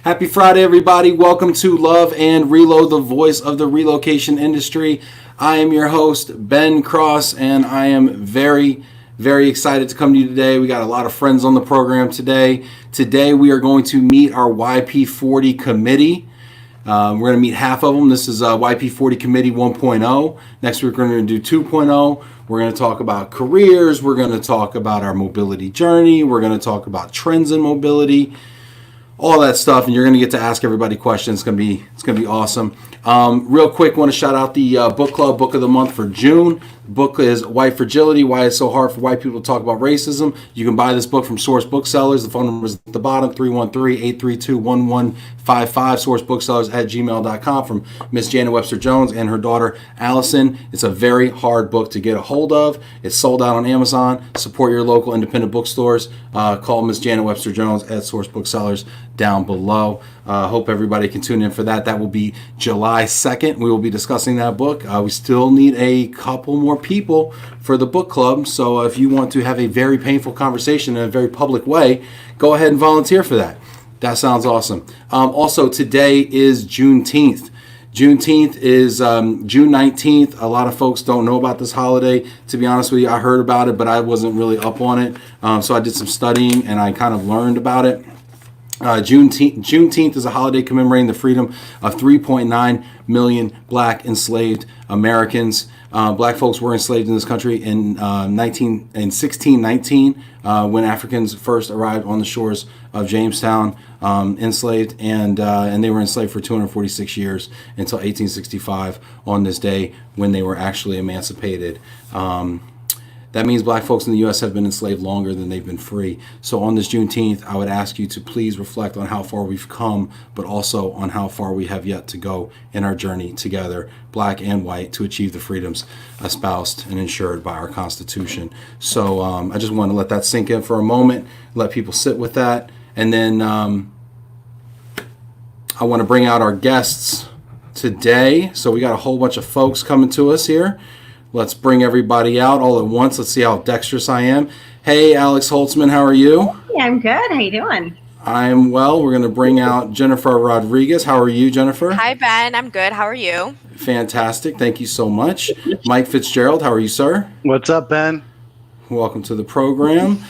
Happy Friday, everybody. Welcome to Love and Reload, the voice of the relocation industry. I am your host, Ben Cross, and I am very excited to come to you today. We got a lot of friends on the program today. Today, we are going to meet our YP40 committee. We're going to meet half of them. This is YP40 Committee 1.0. Next, we're going to do 2.0. We're going to talk about careers. We're going to talk about our mobility journey. We're going to talk about trends in mobility, all that stuff, and you're going to get to ask everybody questions. It's going to be awesome. Real quick, want to shout out the book club book of the month for June. The book is White Fragility: Why It's So Hard for White People to Talk About Racism. You can buy this book from Source Booksellers. The phone number is at the bottom, 313-832-1155, sourcebooksellers@gmail.com, from Miss Janet Webster Jones and her daughter Allison. It's a very hard book to get a hold of. It's sold out on Amazon. Support your local independent bookstores. Call Miss Janet Webster Jones at Source Booksellers down below. Hope everybody can tune in for that. That will be July 2nd. We will be discussing that book. We still need a couple more people for the book club. So if you want to have a very painful conversation in a very public way, go ahead and volunteer for that. That sounds awesome. Also, today is Juneteenth. Juneteenth is June 19th. A lot of folks don't know about this holiday. To be honest with you, I heard about it, but I wasn't really up on it. So I did some studying and I kind of learned about it. Juneteenth is a holiday commemorating the freedom of 3.9 million black enslaved Americans. Black folks were enslaved in this country in 1619 when Africans first arrived on the shores of Jamestown, enslaved, and they were enslaved for 246 years until 1865 on this day when they were actually emancipated. That means black folks in the U.S. have been enslaved longer than they've been free. So on this Juneteenth, I would ask you to please reflect on how far we've come, but also on how far we have yet to go in our journey together, black and white, to achieve the freedoms espoused and ensured by our Constitution. So I just want to let that sink in for a moment, let people sit with that. And then I want to bring out our guests today. So we got a whole bunch of folks coming to us here. Let's bring everybody out all at once. Let's see how dexterous I am. Hey, Alex Holtzman, how are you? Yeah, I'm good. How you doing? I'm well. We're going to bring out Jennifer Rodriguez. How are you, Jennifer? Hi, Ben. I'm good. How are you? Fantastic. Thank you so much. Mike Fitzgerald, how are you, sir? What's up, Ben? Welcome to the program.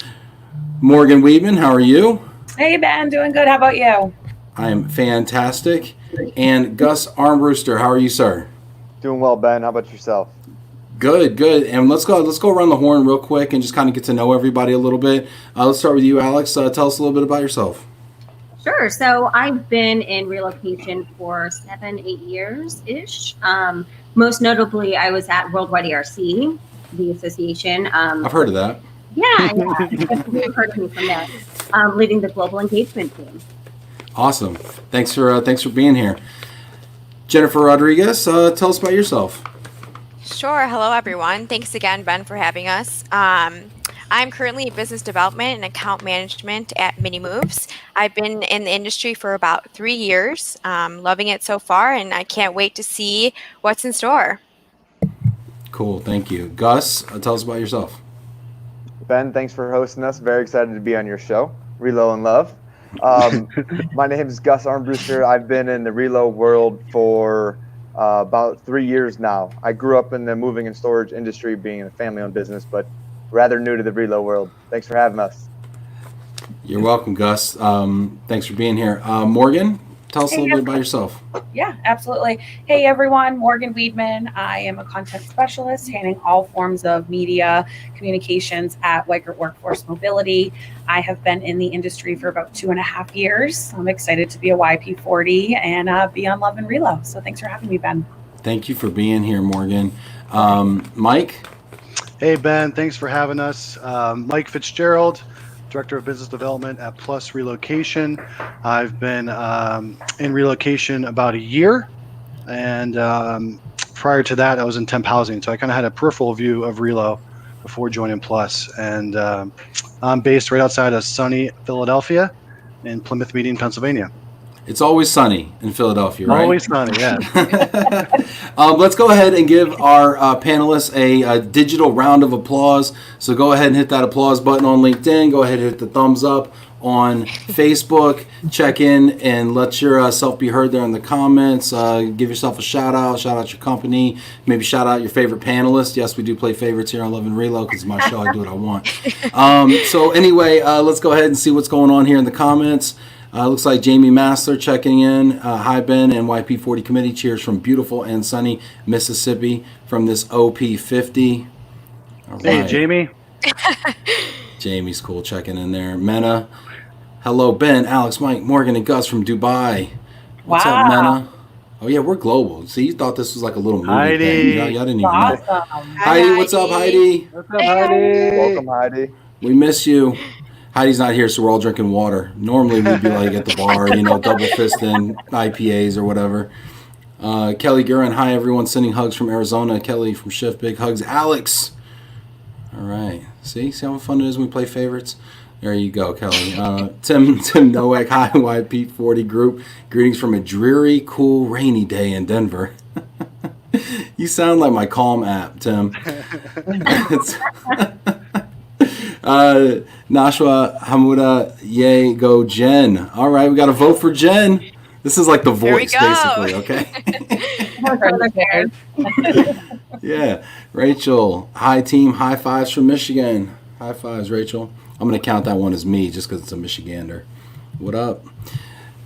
Morgan Wiedmann, how are you? Hey, Ben. Doing good. How about you? I am fantastic. And Gus Armbruster, how are you, sir? Doing well, Ben. How about yourself? Good. And let's go around the horn real quick and just kind of get to know everybody a little bit. Let's start with you, Alex. Tell us a little bit about yourself. Sure. So I've been in relocation for 7-8 years-ish. Most notably, I was at Worldwide ERC, the association. I've heard of that. Yeah. You've heard of me from there. Leading the global engagement team. Awesome. Thanks for being here. Jennifer Rodriguez, tell us about yourself. Sure. Hello, everyone. Thanks again, Ben, for having us. I'm currently in business development and account management at MiniMoves. I've been in the industry for about 3 years, loving it so far, and I can't wait to see what's in store. Cool. Thank you. Gus, tell us about yourself. Ben, thanks for hosting us. Very excited to be on your show, Relo and Love. My name is Gus Armbruster. I've been in the Relo world for about 3 years now. I grew up in the moving and storage industry, being a family-owned business, but rather new to the Relo world. Thanks for having us. You're welcome, Gus. Thanks for being here. Morgan, tell us a little bit about yourself. Yeah, absolutely. Hey, everyone. Morgan Wiedmann. I am a content specialist handling all forms of media communications at Weichert Workforce Mobility. I have been in the industry for about 2.5 years. I'm excited to be a YP40 and be on Love and Relo. So thanks for having me, Ben. Thank you for being here, Morgan. Mike? Hey, Ben. Thanks for having us. Mike Fitzgerald, Director of Business Development at Plus Relocation. I've been in relocation about a year, and prior to that, I was in temp housing. So I kind of had a peripheral view of Relo before joining Plus. And I'm based right outside of sunny Philadelphia in Plymouth Meeting, Pennsylvania. It's always sunny in Philadelphia, right? Always sunny, yeah. Let's go ahead and give our panelists a digital round of applause. So go ahead and hit that applause button on LinkedIn. Go ahead and hit the thumbs up on Facebook. Check in and let yourself be heard there in the comments. Give yourself a shout out your company, maybe shout out your favorite panelist. Yes, we do play favorites here on Love and Reload because it's my show. I do what I want. So anyway, let's go ahead and see what's going on here in the comments. Looks like Jamie Massler checking in. Hi, Ben and YP40 committee. Cheers from beautiful and sunny Mississippi from this OP50. All right. Hey, Jamie. Jamie's cool checking in there. Mena. Hello, Ben, Alex, Mike, Morgan, and Gus from Dubai. What's up, Mena? Oh, yeah, we're global. See, you thought this was like a little movie Heidi. thing. Y'all didn't even know. Awesome. Heidi, what's up, Heidi? What's up, Heidi? Welcome, Heidi. We miss you. Heidi's not here, so we're all drinking water. Normally, we'd be like at the bar, you know, double fisting IPAs or whatever. Kelly Gurin, hi, everyone. Sending hugs from Arizona. Kelly from Shift, big hugs. Alex. All right. See how fun it is when we play favorites? There you go, Kelly. Tim Nowak, hi, YP40 group. Greetings from a dreary, cool, rainy day in Denver. You sound like my Calm app, Tim. Nashwa Hamuda, yay, go Jen. All right, we got a vote for Jen. This is like the voice, basically, okay? Yeah. Rachel, hi team, high fives from Michigan. High fives, Rachel. I'm going to count that one as me just because it's a Michigander. What up?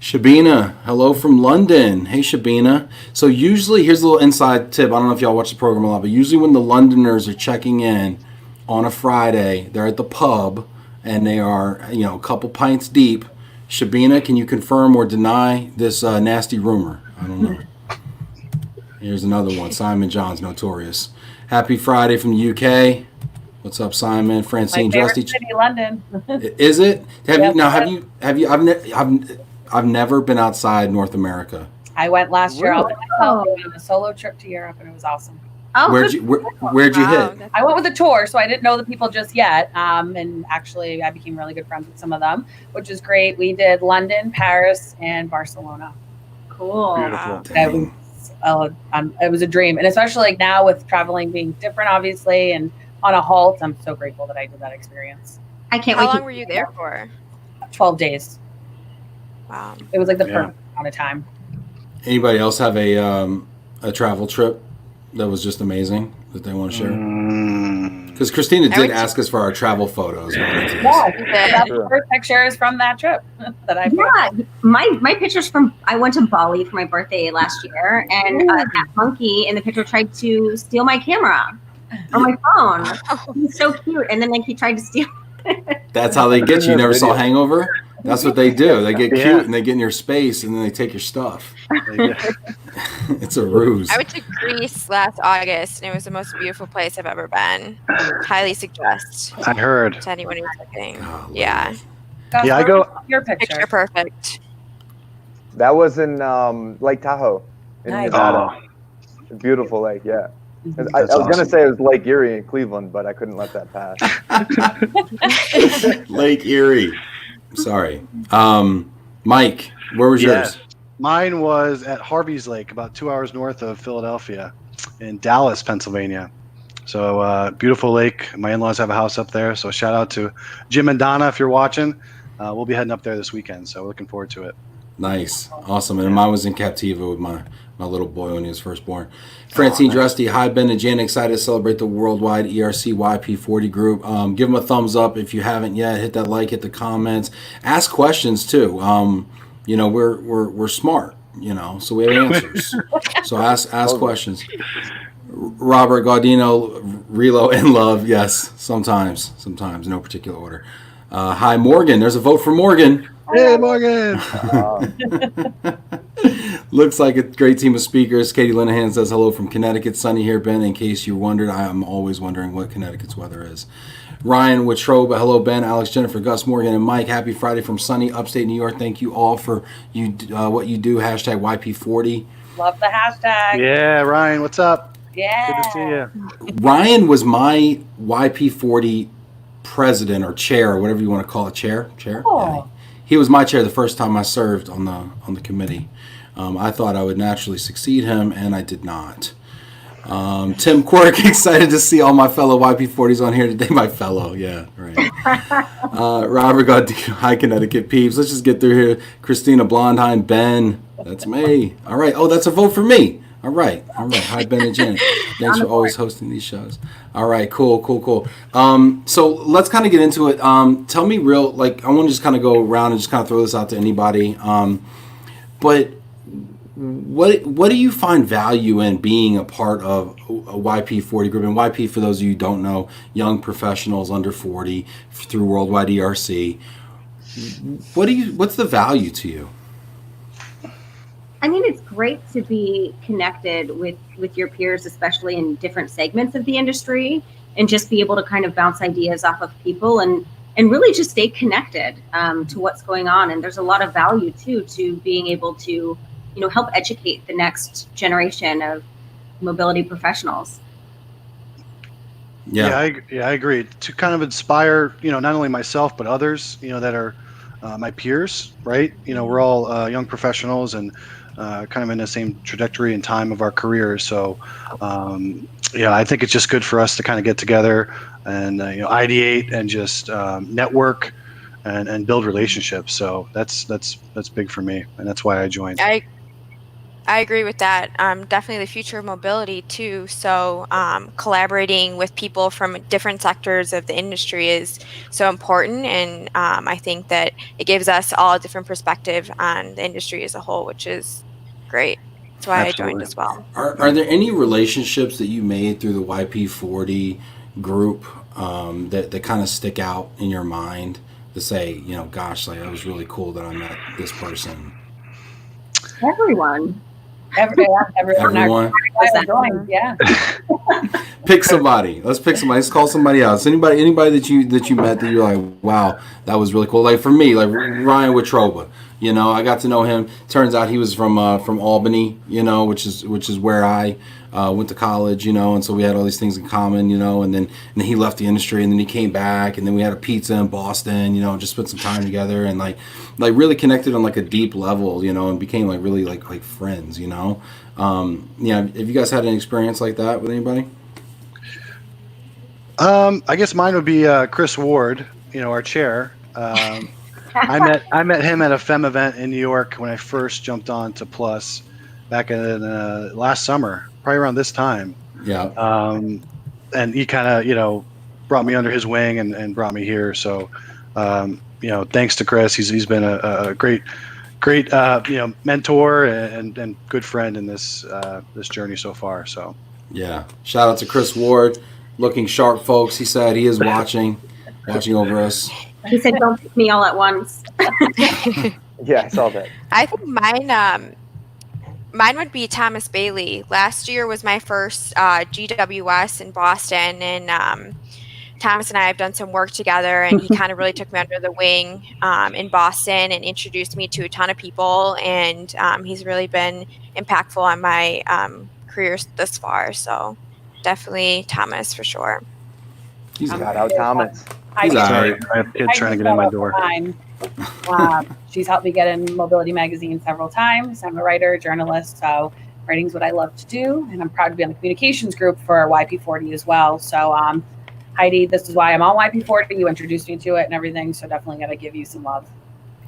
Shabina, hello from London. Hey, Shabina. So usually, here's a little inside tip. I don't know if y'all watch the program a lot, but usually when the Londoners are checking in on a Friday, they're at the pub, and they are, you know, a couple pints deep. Shabina, can you confirm or deny this nasty rumor? I don't know. Here's another one. Simon John's notorious. Happy Friday from the UK. What's up, Simon? Francine, My favorite Justy. city, London. Is it? Yep. I've never been outside North America. I went last year all by myself. Oh. I went on a solo trip to Europe, and it was awesome. Oh, Where'd you Wow, hit? I went with a tour, so I didn't know the people just yet. And actually, I became really good friends with some of them, which is great. We did London, Paris, and Barcelona. cool. Wow. It was a dream, and especially like now with traveling being different, obviously, and on a halt, I'm so grateful that I did that experience. I can't How wait. long were you there for? 12 days. Wow. It was like the Yeah. perfect amount of time. Anybody else have a travel trip that was just amazing that they want to share? Because Christina did ask us for our travel photos. Yeah, that's the first pictures from that trip that I Yeah, my pictures from I went to Bali for my birthday last year, and that monkey in the picture tried to steal my camera or my phone. He's so cute, and then like he tried to steal. That's how they get you. You never saw Hangover? That's what they do. They get cute Yeah. and they get in your space and then they take your stuff. It's a ruse. I went to Greece last August, and it was the most beautiful place I've ever been. Highly suggest I heard. to anyone who's looking. Golly. Yeah, Gus, Yeah, I where go- was your picture picture. perfect. That was in Lake Tahoe in Nice. Nevada. Beautiful lake, yeah. I That's was gonna awesome. say it was Lake Erie in Cleveland, but I couldn't let that pass. Lake Erie. Sorry. Mike, where was Yeah. yours? Mine was at Harvey's Lake, about 2 hours north of Philadelphia, in Dallas, Pennsylvania. So beautiful lake. My in-laws have a house up there. So shout out to Jim and Donna if you're watching. We'll be heading up there this weekend. So looking forward to it. Nice. Awesome. And mine was in Captiva with my little boy when he was first born. Francine Drusty, hi, Ben and Jan. Excited to celebrate the worldwide ERC YP40 group. Give them a thumbs up if you haven't yet. Hit that like, hit the comments. Ask questions too. You know, we're smart, you know, so we have answers. So ask questions. Robert Gaudino, Relo and Love. Yes, sometimes, no particular order. Hi, Morgan. There's a vote for Morgan. Hey, Morgan. Looks like a great team of speakers. Katie Linehan says hello from Connecticut. Sunny here, Ben. In case you wondered, I am always wondering what Connecticut's weather is. Ryan Watroba, hello, Ben, Alex, Jennifer, Gus, Morgan, and Mike. Happy Friday from sunny upstate New York. Thank you all for what you do. Hashtag YP40. Love the hashtag. Yeah, Ryan, what's up? Yeah. Good to see you. Ryan was my YP40 president or chair, or whatever you want to call it. Chair. Oh. Yeah. He was my chair the first time I served on the committee. I thought I would naturally succeed him, and I did not. Tim Quirk, excited to see all my fellow YP40s on here today. My fellow, yeah, right. Robert Gaudino, hi Connecticut peeps. Let's just get through here. Christina Blondheim, Ben, that's me. All right. Oh, that's a vote for me. All right. Hi, Ben and Janet. Thanks for always hosting these shows. All right, cool. So let's kind of get into it. Tell me I want to just kind of go around and just kind of throw this out to anybody. But what do you find value in being a part of a YP40 group? And YP, for those of you who don't know, young professionals under 40 through Worldwide ERC. What's the value to you? I mean, it's great to be connected with your peers, especially in different segments of the industry, and just be able to kind of bounce ideas off of people and really just stay connected to what's going on. And there's a lot of value too to being able to, help educate the next generation of mobility professionals. Yeah, I agree. To kind of inspire, not only myself but others, that are my peers, right? We're all young professionals and kind of in the same trajectory and time of our careers. So, I think it's just good for us to kind of get together and ideate and just network and build relationships. So that's big for me, and that's why I joined. I agree with that. Definitely the future of mobility too. So collaborating with people from different sectors of the industry is so important. And I think that it gives us all a different perspective on the industry as a whole, which is great. That's why Absolutely. I joined as well. Are there any relationships that you made through the YP40 group that kind of stick out in your mind to say, gosh, that was really cool that I met this person? Everyone. Everyone. Yeah. Pick somebody. Let's pick somebody. Let's call somebody else. Anybody that you met that you're like, wow, that was really cool. Like for me, like Ryan Witroba. I got to know him. Turns out he was from Albany, which is where I went to college, and so we had all these things in common, and then he left the industry and then he came back and then we had a pizza in Boston, just spent some time together and like really connected on like a deep level, and became like really like friends, have you guys had an experience like that with anybody? I guess mine would be Chris Ward, our chair. I met him at a FEM event in New York when I first jumped on to Plus back in last summer, probably around this time. Yeah. And he kind of, brought me under his wing and brought me here. So, thanks to Chris, he's been a great mentor and good friend in this journey so far. So. Yeah. Shout out to Chris Ward, looking sharp, folks. He said he is watching over us. He said, "Don't pick me all at once." Yeah, I saw that. I think mine would be Thomas Bailey. Last year was my first GWS in Boston, and Thomas and I have done some work together, and he kind of really took me under the wing in Boston and introduced me to a ton of people, and he's really been impactful on my career thus far. So definitely Thomas for sure. Shout out Thomas. He's sorry. I have kids trying to get in my door. She's helped me get in Mobility Magazine several times. I'm a writer, journalist, so writing's what I love to do, and I'm proud to be on the communications group for YP40 as well. So, Heidi, this is why I'm on YP40. You introduced me to it and everything, so definitely got to give you some love.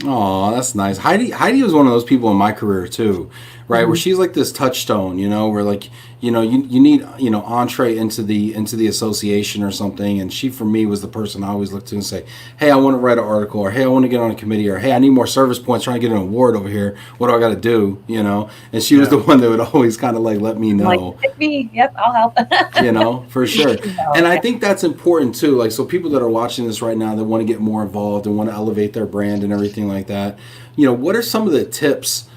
Oh, that's nice. Heidi was one of those people in my career too, right? Mm-hmm. Where she's like this touchstone, where like, you need, entree into the association or something. And she, for me, was the person I always looked to and say, hey, I want to write an article, or hey, I want to get on a committee, or hey, I need more service points, trying to get an award over here. What do I got to do? And she was the one that would always kind of like let me know. Like, pick me. Yep, I'll help. For sure. And I think that's important too. Like, so people that are watching this right now that want to get more involved and want to elevate their brand and everything like that, what are some of the tips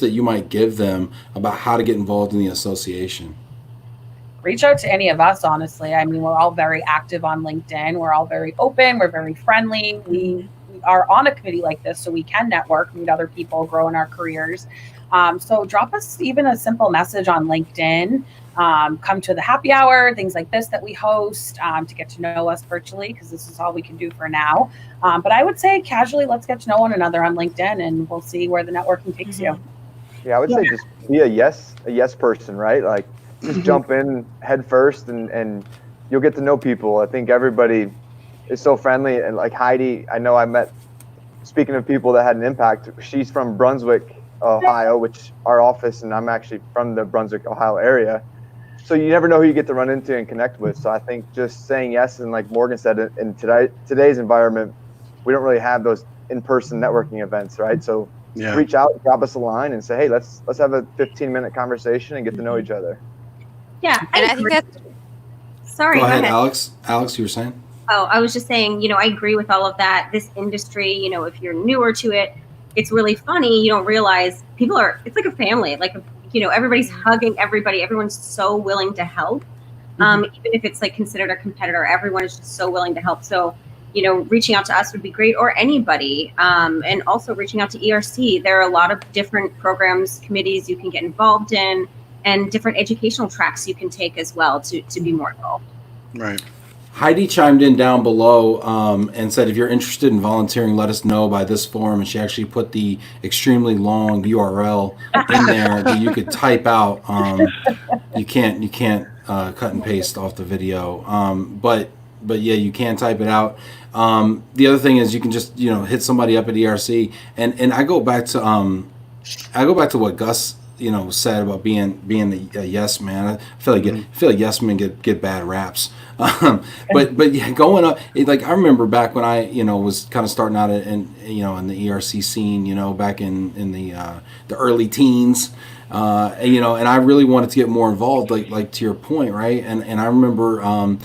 that you might give them about how to get involved in the association? Reach out to any of us, honestly. I mean, we're all very active on LinkedIn. We're all very open. We're very friendly. We are on a committee like this, so we can network, meet other people, grow in our careers. So drop us even a simple message on LinkedIn. Come to the happy hour, things like this that we host to get to know us virtually, because this is all we can do for now. But I would say casually, let's get to know one another on LinkedIn, and we'll see where the networking takes you. Yeah, I would say just be a yes person, right? Like just jump in head first and you'll get to know people. I think everybody is so friendly, and like Heidi, I know I met, speaking of people that had an impact, she's from Brunswick, Ohio, which our office, and I'm actually from the Brunswick, Ohio area. So you never know who you get to run into and connect with. So I think just saying yes, and like Morgan said, in today's environment, we don't really have those in-person networking events, right? So reach out, drop us a line, and say, hey, let's have a 15-minute conversation and get to know each other. Yeah, And I think that's sorry. Go ahead, Alex. Alex, you were saying? Oh, I was just saying, I agree with all of that. This industry, if you're newer to it, it's really funny. You don't realize it's like a family. Like, everybody's hugging everybody. Everyone's so willing to help. Even if it's like considered a competitor, everyone is just so willing to help. So, reaching out to us would be great, or anybody. And also reaching out to ERC. There are a lot of different programs, committees you can get involved in, and different educational tracks you can take as well to be more involved. Right. Heidi chimed in down below and said, if you're interested in volunteering, let us know by this form. And she actually put the extremely long URL in there that you could type out. You can't cut and paste off the video. But yeah, you can type it out. The other thing is you can just, hit somebody up at ERC. And I go back to what Gus said about being a yes man. I feel like yes men get bad raps. But yeah, going up, like I remember back when I was kind of starting out in the ERC scene, back in the early teens, and I really wanted to get more involved, like to your point, right? And I remember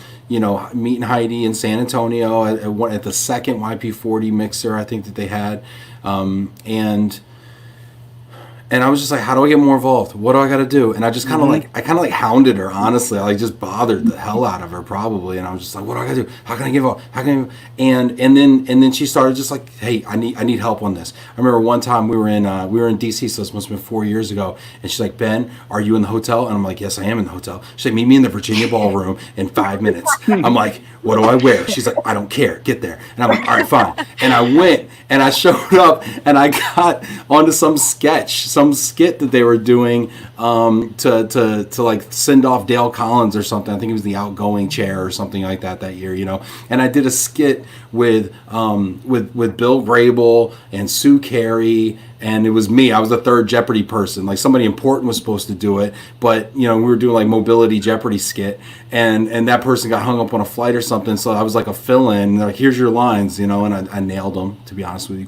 meeting Heidi in San Antonio at the second YP40 mixer I think that they had, and I was just like, how do I get more involved? What do I got to do? And I just kind of hounded her, honestly. I just bothered the hell out of her probably. And I was just like, what do I got to do? How can I give up? And then she started just like, hey, I need help on this. I remember one time we were in DC, so this must have been 4 years ago. And she's like, Ben, are you in the hotel? And I'm like, yes, I am in the hotel. She's like, meet me in the Virginia ballroom in 5 minutes. I'm like, what do I wear? She's like, I don't care. Get there. And I'm like, all right, fine. And I went and I showed up and I got onto some skit that they were doing to like send off Dale Collins or something. I think it was the outgoing chair or something like that year, And I did a skit with Bill Grable and Sue Carey, and it was me. I was the third Jeopardy person. Like somebody important was supposed to do it, but we were doing like mobility Jeopardy skit, and that person got hung up on a flight or something. So I was like a fill-in. Like, here's your lines, and I nailed them, to be honest with you.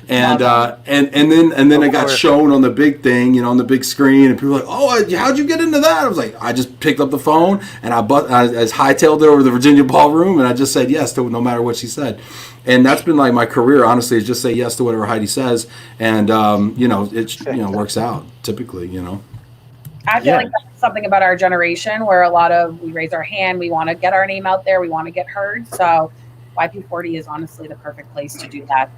And then I got shown on the big thing, on the big screen, and people were like, oh, how'd you get into that? I was like, I just picked up the phone and I hightailed it over the Virginia ballroom, and I just said yes to no matter what she said. And that's been like my career, honestly, is just say yes to whatever Heidi says, and it works out typically. I feel like that's something about our generation where we raise our hand, we want to get our name out there, we want to get heard. So YP40 is honestly the perfect place to do that.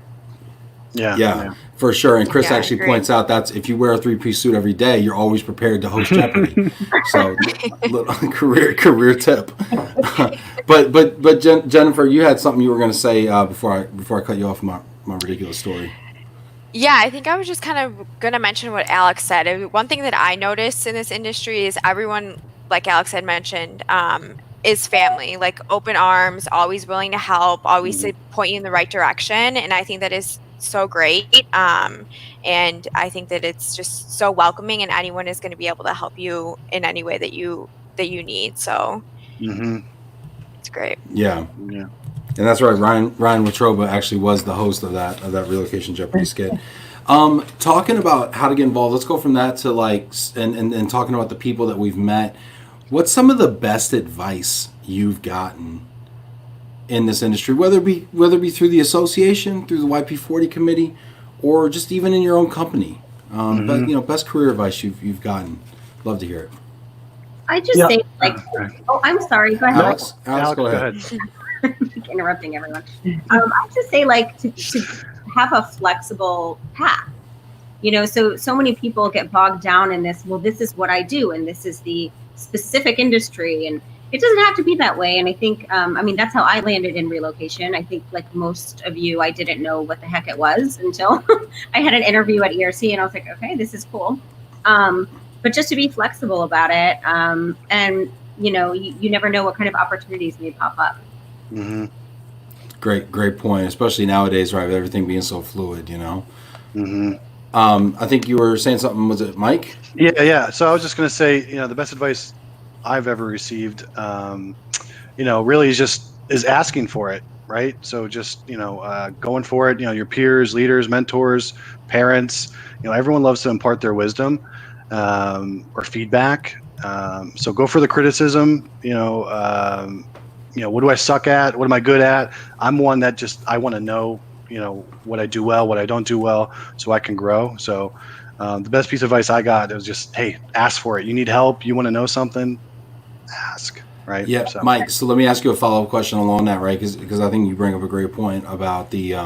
Yeah, for sure. And Chris actually points out that's if you wear a 3-piece suit every day, you're always prepared to host Jeopardy. So, little career tip. but Jennifer, you had something you were going to say before I cut you off my ridiculous story. Yeah, I think I was just kind of going to mention what Alex said. One thing that I noticed in this industry is everyone, like Alex had mentioned, is family, like open arms, always willing to help, always to point you in the right direction. And I think that is so great. And I think that it's just so welcoming, and anyone is going to be able to help you in any way that you need. So it's great. Yeah. And that's right. Ryan Watroba actually was the host of that Relocation Jeopardy skit. Talking about how to get involved, let's go from that to and talking about the people that we've met. What's some of the best advice you've gotten in this industry, whether it be through the association, through the YP40 committee, or just even in your own company? Best career advice you've gotten. Love to hear it. I just say I'm sorry. Go ahead, Alex, go ahead. Interrupting everyone. I just say to have a flexible path. So many people get bogged down in this. Well, this is what I do, and this is the specific industry, and it doesn't have to be that way. And I think, I mean, that's how I landed in relocation. I think like most of you, I didn't know what the heck it was until I had an interview at ERC and I was like, okay, this is cool. But just to be flexible about it. And you know, you never know what kind of opportunities may pop up. Mm-hmm. Great point, especially nowadays, right, with everything being so fluid, you know. Mm-hmm. I think you were saying something. Was it Mike? Yeah. So I was just going to say, the best advice I've ever received, really is asking for it, right? So just, going for it, your peers, leaders, mentors, parents, everyone loves to impart their wisdom or feedback. So go for the criticism, what do I suck at? What am I good at? I'm one that I want to know, what I do well, what I don't do well, so I can grow. So the best piece of advice I got was just, hey, ask for it. You need help. You want to know something? Ask, right? Yeah, so. Mike. So let me ask you a follow-up question along that, right? Because I think you bring up a great point about the,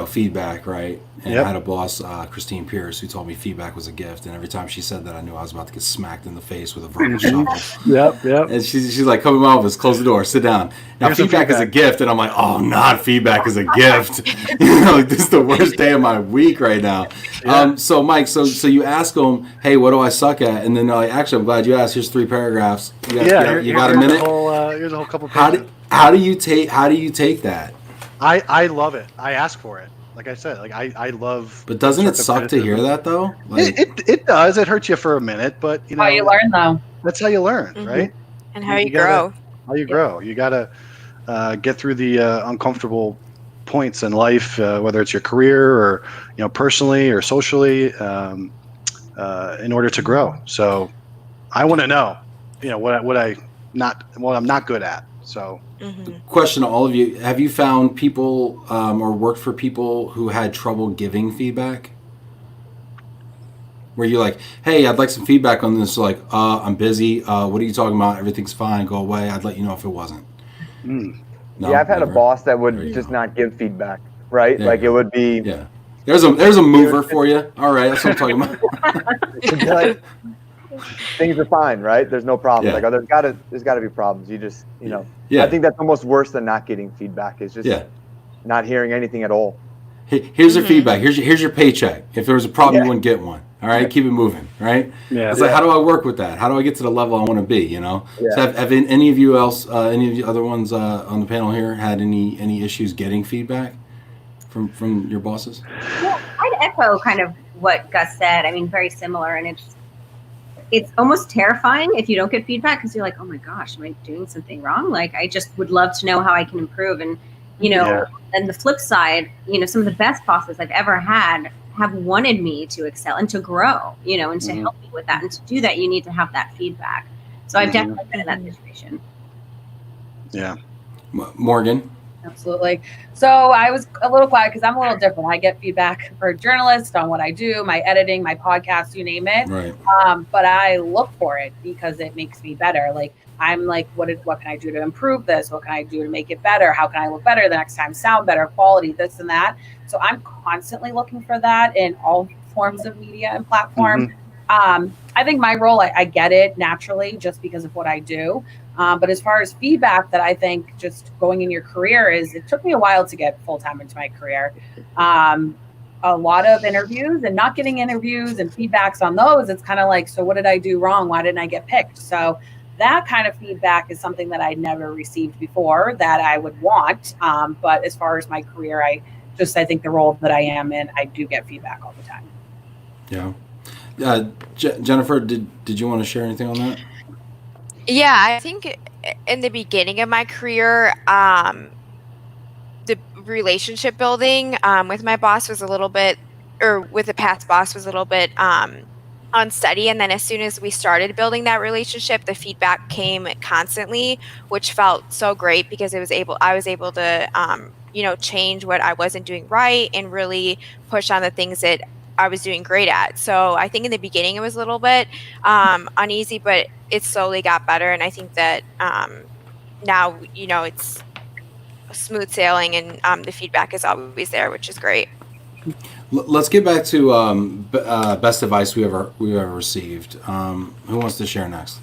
feedback, right? And Yep. I had a boss, Christine Pierce, who told me feedback was a gift, and every time she said that, I knew I was about to get smacked in the face with a verbal shovel. Yep. And she's like, "Come in my office, close the door, sit down." Now, Here's some feedback is a gift, and I'm like, "Oh, not feedback is a gift." This is the worst day of my week right now. Yeah. So Mike, so you ask them, "Hey, what do I suck at?" And then they're like, "Actually, I'm glad you asked. Here's 3 paragraphs. You got a minute?" Here's a whole couple pages. How do you take that? I love it. I ask for it. Like I said, I love. But doesn't it constructive suck to hear criticism. that though? Like, It does. It hurts you for a minute, but How you learn though. that's how you learn, Mhm. right? And how you gotta- grow. How you grow. You gotta get through the uncomfortable points in life, whether it's your career or personally or socially, in order to grow. So I want to know, what I'm not good at. So. Mm-hmm. question to all of you: have you found people or worked for people who had trouble giving feedback? Where you're like, "Hey, I'd like some feedback on this." Like, I'm busy. What are you talking about? Everything's fine. Go away. I'd let you know if it wasn't. No, Yeah, I've had never? a boss that There would you just go. not give feedback, right? There Like you it would be, Yeah. There's a mover for you. All right, that's what I'm talking about. it'd be like, things are fine, right? There's no problem. Yeah. Like, oh, there's gotta be problems. You just, Yeah. I think that's almost worse than not getting feedback. Is just Yeah. not hearing anything at all. Here's your feedback. Here's your paycheck. If there was a problem, you wouldn't get one. All right, keep it moving. Right? Yeah. It's like, how do I work with that? How do I get to the level I want to be? Yeah. So have any of you else, any of the other ones on the panel here, had any issues getting feedback from your bosses? Well, I'd echo kind of what Gus said. I mean, very similar, and it's almost terrifying if you don't get feedback because you're like, oh my gosh, am I doing something wrong? Like, I just would love to know how I can improve. And and the flip side, some of the best bosses I've ever had have wanted me to excel and to grow, and to help me with that. And to do that, you need to have that feedback. So I've definitely been in that situation. Yeah. Morgan? Absolutely. So I was a little quiet because I'm a little different. I get feedback for journalists on what I do, my editing, my podcast, you name it. Right. But I look for it because it makes me better. Like I'm like, what can I do to improve this? What can I do to make it better? How can I look better the next time? Sound better, quality, this and that. So I'm constantly looking for that in all forms of media and platform. I think my role, I get it naturally just because of what I do. But as far as feedback that I think just going in your career it took me a while to get full-time into my career. A lot of interviews and not getting interviews and feedbacks on those. It's kind of like, so what did I do wrong? Why didn't I get picked? So that kind of feedback is something that I never received before that I would want. But as far as my career, I think the role that I am in, I do get feedback all the time. Yeah. Jennifer, did you want to share anything on that? Yeah, I think in the beginning of my career, the relationship building with my boss was a little bit, or with the past boss was a little bit unsteady. And then as soon as we started building that relationship, the feedback came constantly, which felt so great because I was able to, change what I wasn't doing right and really push on the things that I was doing great at. So I think in the beginning it was a little bit uneasy, but it slowly got better. And I think that now, it's smooth sailing and the feedback is always there, which is great. Let's get back to best advice we ever received. Who wants to share next?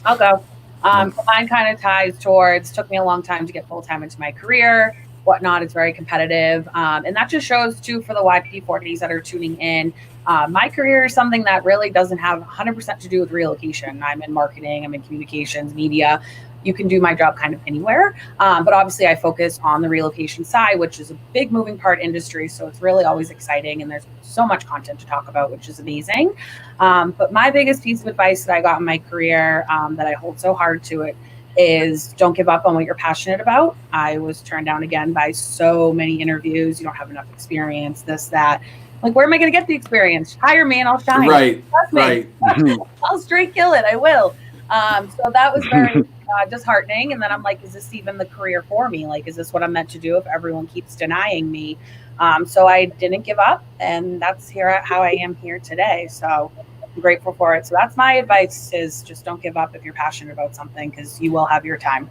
I'll go. So mine kind of ties towards, took me a long time to get full-time into my career, whatnot. It's very competitive. And that just shows too for the YP40s that are tuning in. My career is something that really doesn't have 100% to do with relocation. I'm in marketing, I'm in communications, media. You can do my job kind of anywhere. But obviously I focus on the relocation side, which is a big moving part industry. So it's really always exciting. And there's so much content to talk about, which is amazing. But my biggest piece of advice that I got in my career that I hold so hard to it is don't give up on what you're passionate about. I was turned down again by so many interviews. You don't have enough experience, this, that. Like, where am I going to get the experience? Hire me and I'll shine. Right, Trust me. right. I'll straight kill it. I will. So that was very disheartening. And then I'm like, is this even the career for me? Like, is this what I'm meant to do if everyone keeps denying me? So I didn't give up. And that's how I am here today. So I'm grateful for it. So that's my advice, is just don't give up if you're passionate about something, because you will have your time.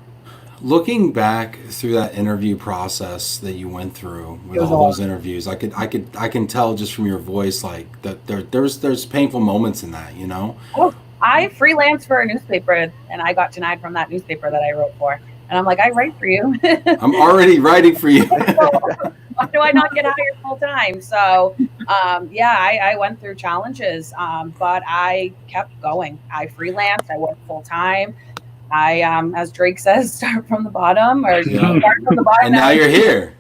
Looking back through that interview process that you went through with all those interviews, I can tell just from your voice, like, that there's painful moments in that, you know? Oh, I freelanced for a newspaper and I got denied from that newspaper that I wrote for. And I'm like, I write for you. I'm already writing for you. Why do I not get hired full time? So, I went through challenges, but I kept going. I freelanced. I worked full time. I, as Drake says, start from the bottom, or start from the bottom. And now you're here.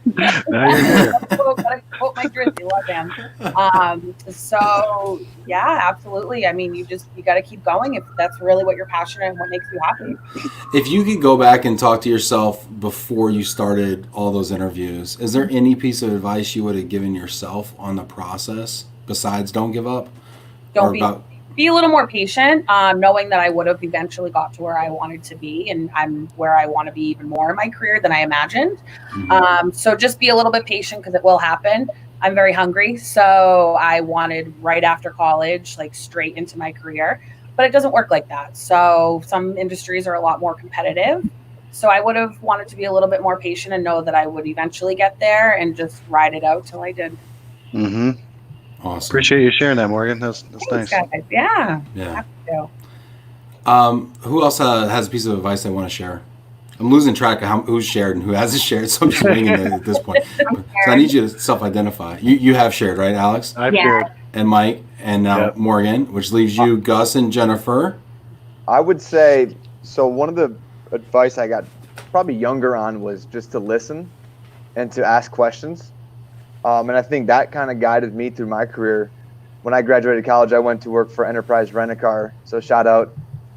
Quote my Drizzy, love him. So yeah, absolutely. I mean, you got to keep going if that's really what you're passionate and what makes you happy. If you could go back and talk to yourself before you started all those interviews, is there any piece of advice you would have given yourself on the process besides don't give up? Be a little more patient, knowing that I would have eventually got to where I wanted to be, and I'm where I want to be even more in my career than I imagined. So just be a little bit patient, because it will happen. I'm very hungry, so I wanted right after college, like straight into my career, but it doesn't work like that. So some industries are a lot more competitive. So I would have wanted to be a little bit more patient and know that I would eventually get there, and just ride it out till I did. Mm-hmm. Awesome. Appreciate you sharing that, Morgan. That's nice. Guys. Yeah. Who else has a piece of advice they want to share? I'm losing track of who's shared and who hasn't shared, so I'm just winging it at this point. So I need you to self-identify. You have shared, right, Alex? I've shared. And Mike, and now Morgan, which leaves you, Gus, and Jennifer. I would say, so one of the advice I got probably younger on was just to listen and to ask questions. And I think that kind of guided me through my career. When I graduated college, I went to work for Enterprise Rent-A-Car. So shout out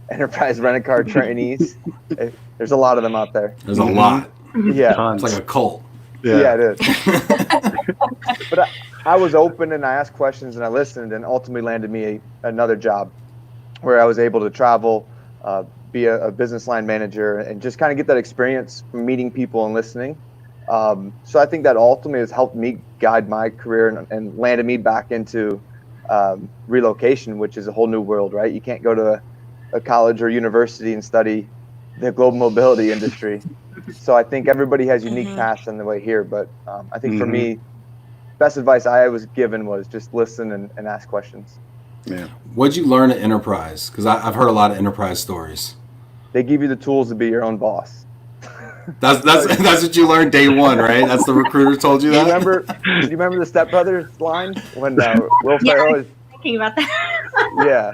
Enterprise Rent-A-Car trainees. There's a lot of them out there. There's a lot. Yeah. It's like a cult. Yeah, it is. But I was open, and I asked questions, and I listened, and ultimately landed me another job where I was able to travel, be a business line manager, and just kind of get that experience from meeting people and listening. So I think that ultimately has helped me guide my career and landed me back into relocation, which is a whole new world, right? You can't go to a college or university and study the global mobility industry. So I think everybody has unique paths on the way here. But I think for me, best advice I was given was just listen and ask questions. Yeah. What'd you learn at Enterprise? Because I've heard a lot of Enterprise stories. They give you the tools to be your own boss. That's what you learned day one, right? That's the recruiter told you that? Do you remember the Step Brothers line when Will Ferrell is Thinking about that. yeah,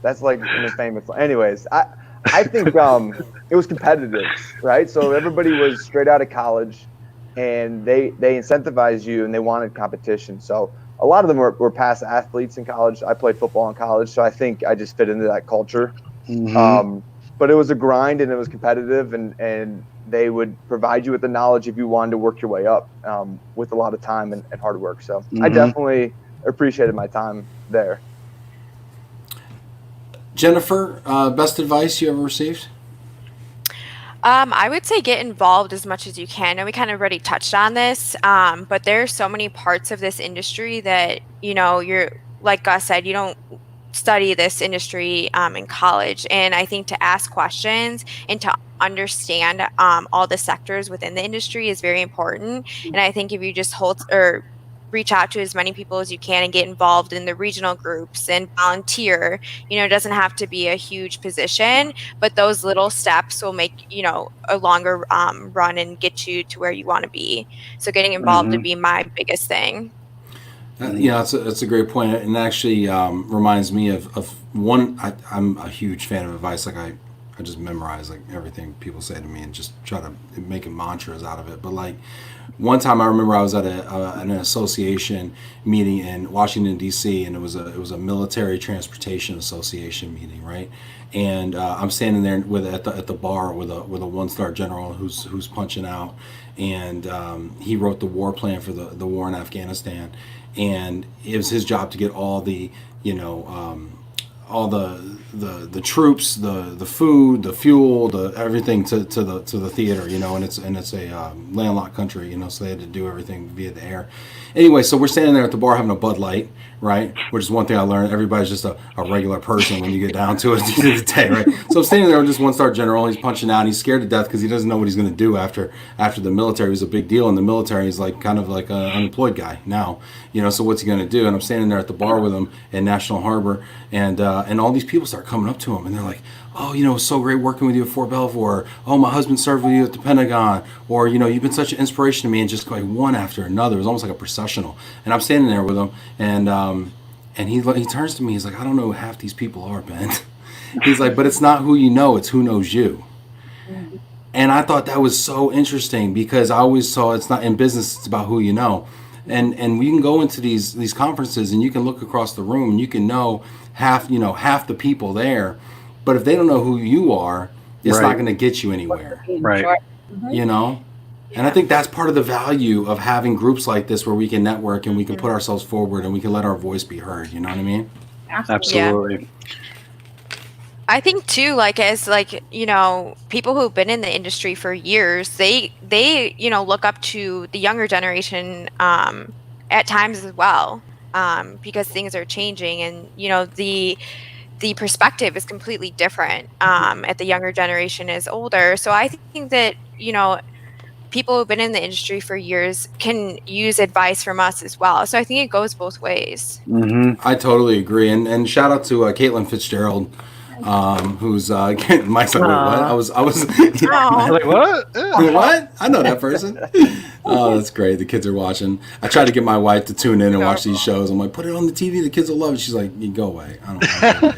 that's like the famous line. Anyways, I think it was competitive, right? So everybody was straight out of college, and they incentivized you, and they wanted competition. So a lot of them were past athletes in college. I played football in college, so I think I just fit into that culture. But it was a grind, and it was competitive, and they would provide you with the knowledge if you wanted to work your way up with a lot of time and hard work. So I definitely appreciated my time there. Jennifer, best advice you ever received? I would say get involved as much as you can. And we kind of already touched on this, but there's so many parts of this industry that, you're, like Gus said, you don't study this industry in college. And I think to ask questions and to understand all the sectors within the industry is very important. And I think if you just reach out to as many people as you can and get involved in the regional groups and volunteer. It doesn't have to be a huge position, but those little steps will make, a longer run and get you to where you want to be. So getting involved would be my biggest thing. That's a great point, and actually reminds me of one. I'm a huge fan of advice. Like I just memorize like everything people say to me and just try to make mantras out of it. But like one time I remember I was at an association meeting in Washington D.C. and it was a military transportation association meeting, right? And I'm standing there at the bar with a 1-star general who's punching out, and he wrote the war plan for the war in Afghanistan, and it was his job to get all the all the troops, the food, the fuel, the everything to the theater, and it's a landlocked country, so they had to do everything via the air. Anyway, so we're standing there at the bar having a Bud Light, right? Which is one thing I learned. Everybody's just a regular person when you get down to it at the end of the day, right? So I'm standing there with this 1-star general. He's punching out. He's scared to death because he doesn't know what he's going to do after the military. He's a big deal in the military. He's like kind of like an unemployed guy now, so what's he going to do? And I'm standing there at the bar with him in National Harbor, and all these people start coming up to him, and they're like, oh, it's so great working with you at Fort Belvoir. Oh, my husband served with you at the Pentagon. Or, you've been such an inspiration to me, and just like one after another. It was almost like a processional. And I'm standing there with him, and he turns to me. He's like, I don't know who half these people are, Ben. He's like, but it's not who you know, it's who knows you. And I thought that was so interesting because I always saw it's not in business, it's about who you know. And we can go into these conferences and you can look across the room and you can know half the people there. But if they don't know who you are, it's not going to get you anywhere. Right. And I think that's part of the value of having groups like this where we can network and we can put ourselves forward and we can let our voice be heard. You know what I mean? Absolutely. Yeah. I think too, people who've been in the industry for years, they look up to the younger generation at times as well, because things are changing and, the perspective is completely different at the younger generation is older. So I think that, people who've been in the industry for years can use advice from us as well. So I think it goes both ways. I totally agree. And shout out to Caitlin Fitzgerald, who's Mike's like, wait, what? I was Like, what? What? I know that person. Oh, that's great. The kids are watching. I tried to get my wife to tune in and watch these shows. I'm like, put it on the TV. The kids will love it. She's like, you go away. I don't know.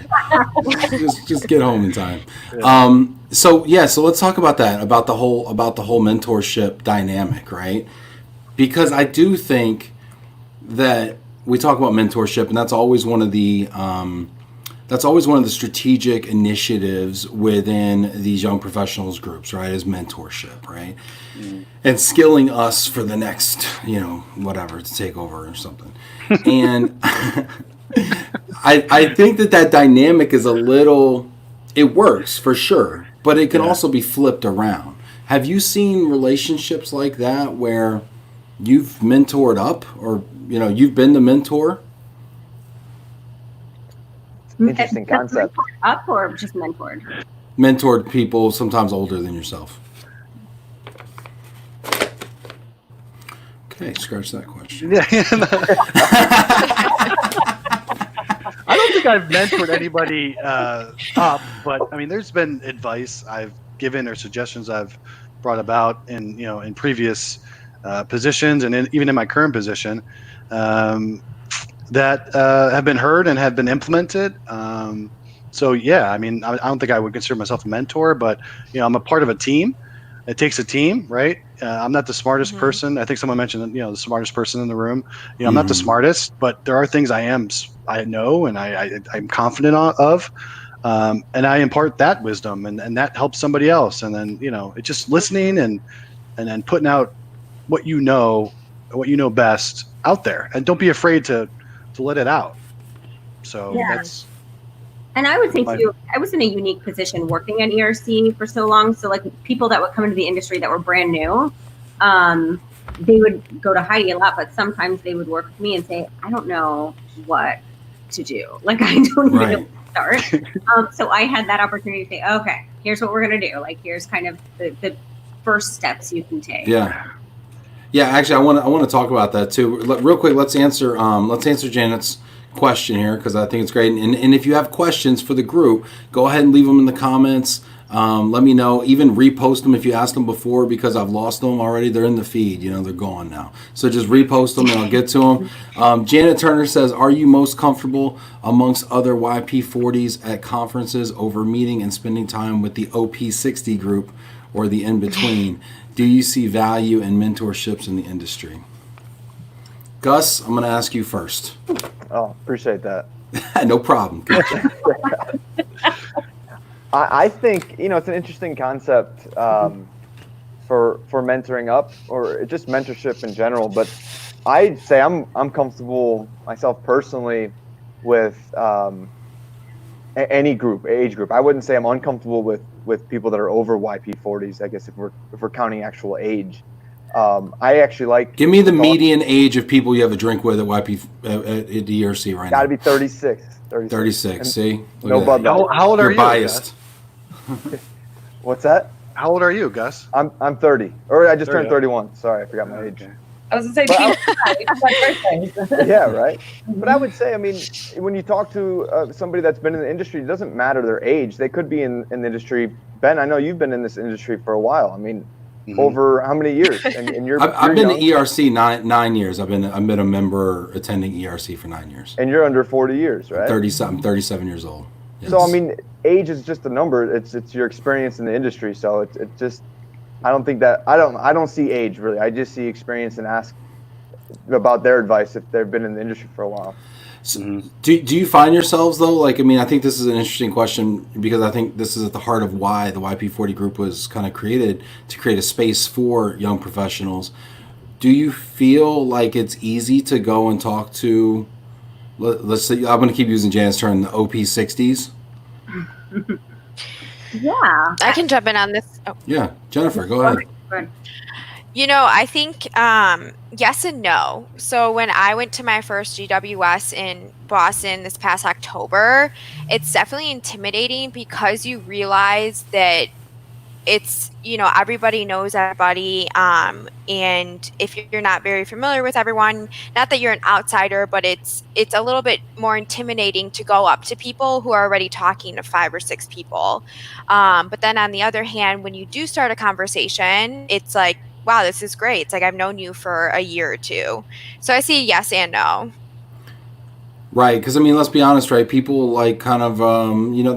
just get home in time. Yeah. So let's talk about that, about the whole mentorship dynamic, right? Because I do think that we talk about mentorship, and that's always one of the strategic initiatives within these young professionals groups, right? Is mentorship, right? And skilling us for the next, whatever, to take over or something. And I think that dynamic is it works for sure, but it can also be flipped around. Have you seen relationships like that where you've mentored up or, you've been the mentor? Interesting concept. Up or just mentored? Mentored people sometimes older than yourself. Okay, scratch that question. Yeah. I don't think I've mentored anybody up, but I mean, there's been advice I've given or suggestions I've brought about in previous positions and even in my current position that have been heard and have been implemented. So yeah, I mean, I don't think I would consider myself a mentor, but I'm a part of a team. It takes a team, right? I'm not the smartest person. I think someone mentioned, the smartest person in the room. I'm not the smartest, but there are things I know and I'm confident of, and I impart that wisdom, and that helps somebody else. And then it's just listening and then putting out what you know best out there, and don't be afraid to let it out. So that's. And I would say too, I was in a unique position working at ERC for so long. So like people that would come into the industry that were brand new, they would go to Heidi a lot, but sometimes they would work with me and say, I don't know what to do. Like I don't even know where to start. So I had that opportunity to say, okay, here's what we're going to do. Like, here's kind of the first steps you can take. Yeah. Yeah, actually, I want to talk about that too. Real quick, let's answer Janet's question here because I think it's great. And if you have questions for the group, go ahead and leave them in the comments. Let me know. Even repost them if you asked them before because I've lost them already. They're in the feed. You know, they're gone now. So just repost them and I'll get to them. Janet Turner says, are you most comfortable amongst other YP40s at conferences over meeting and spending time with the OP60 group or the in-between? Do you see value in mentorships in the industry? Gus, I'm going to ask you first. Oh, appreciate that. No problem. I think, it's an interesting concept for mentoring up or just mentorship in general. But I'd say I'm comfortable myself personally with any age group. I wouldn't say I'm uncomfortable with people that are over YP40s. I guess if we're counting actual age. I actually like. Give me the median age of people you have a drink with at YP at ERC right now. Got to be 36. 36. See, no Bud Light. How old are You're you? biased. What's that? How old are you, Gus? I'm 30, or I just 30. turned 31. Sorry, I forgot my age. I was going to say, Yeah, right. But I would say, when you talk to somebody that's been in the industry, it doesn't matter their age. They could be in the industry. Ben, I know you've been in this industry for a while. Over how many years? And I've been to ERC 9 years. I've been a member attending ERC for 9 years. And you're under 40 years, right? I'm 37 years old. Yes. So age is just a number. It's your experience in the industry. So it just, I don't think that I don't see age really. I just see experience and ask about their advice if they've been in the industry for a while. So, do you find yourselves though? I think this is an interesting question because I think this is at the heart of why the YP40 group was kind of created, to create a space for young professionals. Do you feel like it's easy to go and talk to, let's say, I'm going to keep using Janet's term, the OP60s? Yeah. I can jump in on this. Oh. Yeah, Jennifer, go ahead. Good. I think yes and no. So when I went to my first GWS in Boston this past October, it's definitely intimidating because you realize that it's, everybody knows everybody. And if you're not very familiar with everyone, not that you're an outsider, but it's a little bit more intimidating to go up to people who are already talking to 5 or 6 people. But then on the other hand, when you do start a conversation, it's like, wow, this is great. It's like I've known you for a year or two. So I see yes and no. Right, because let's be honest, right? People kind of,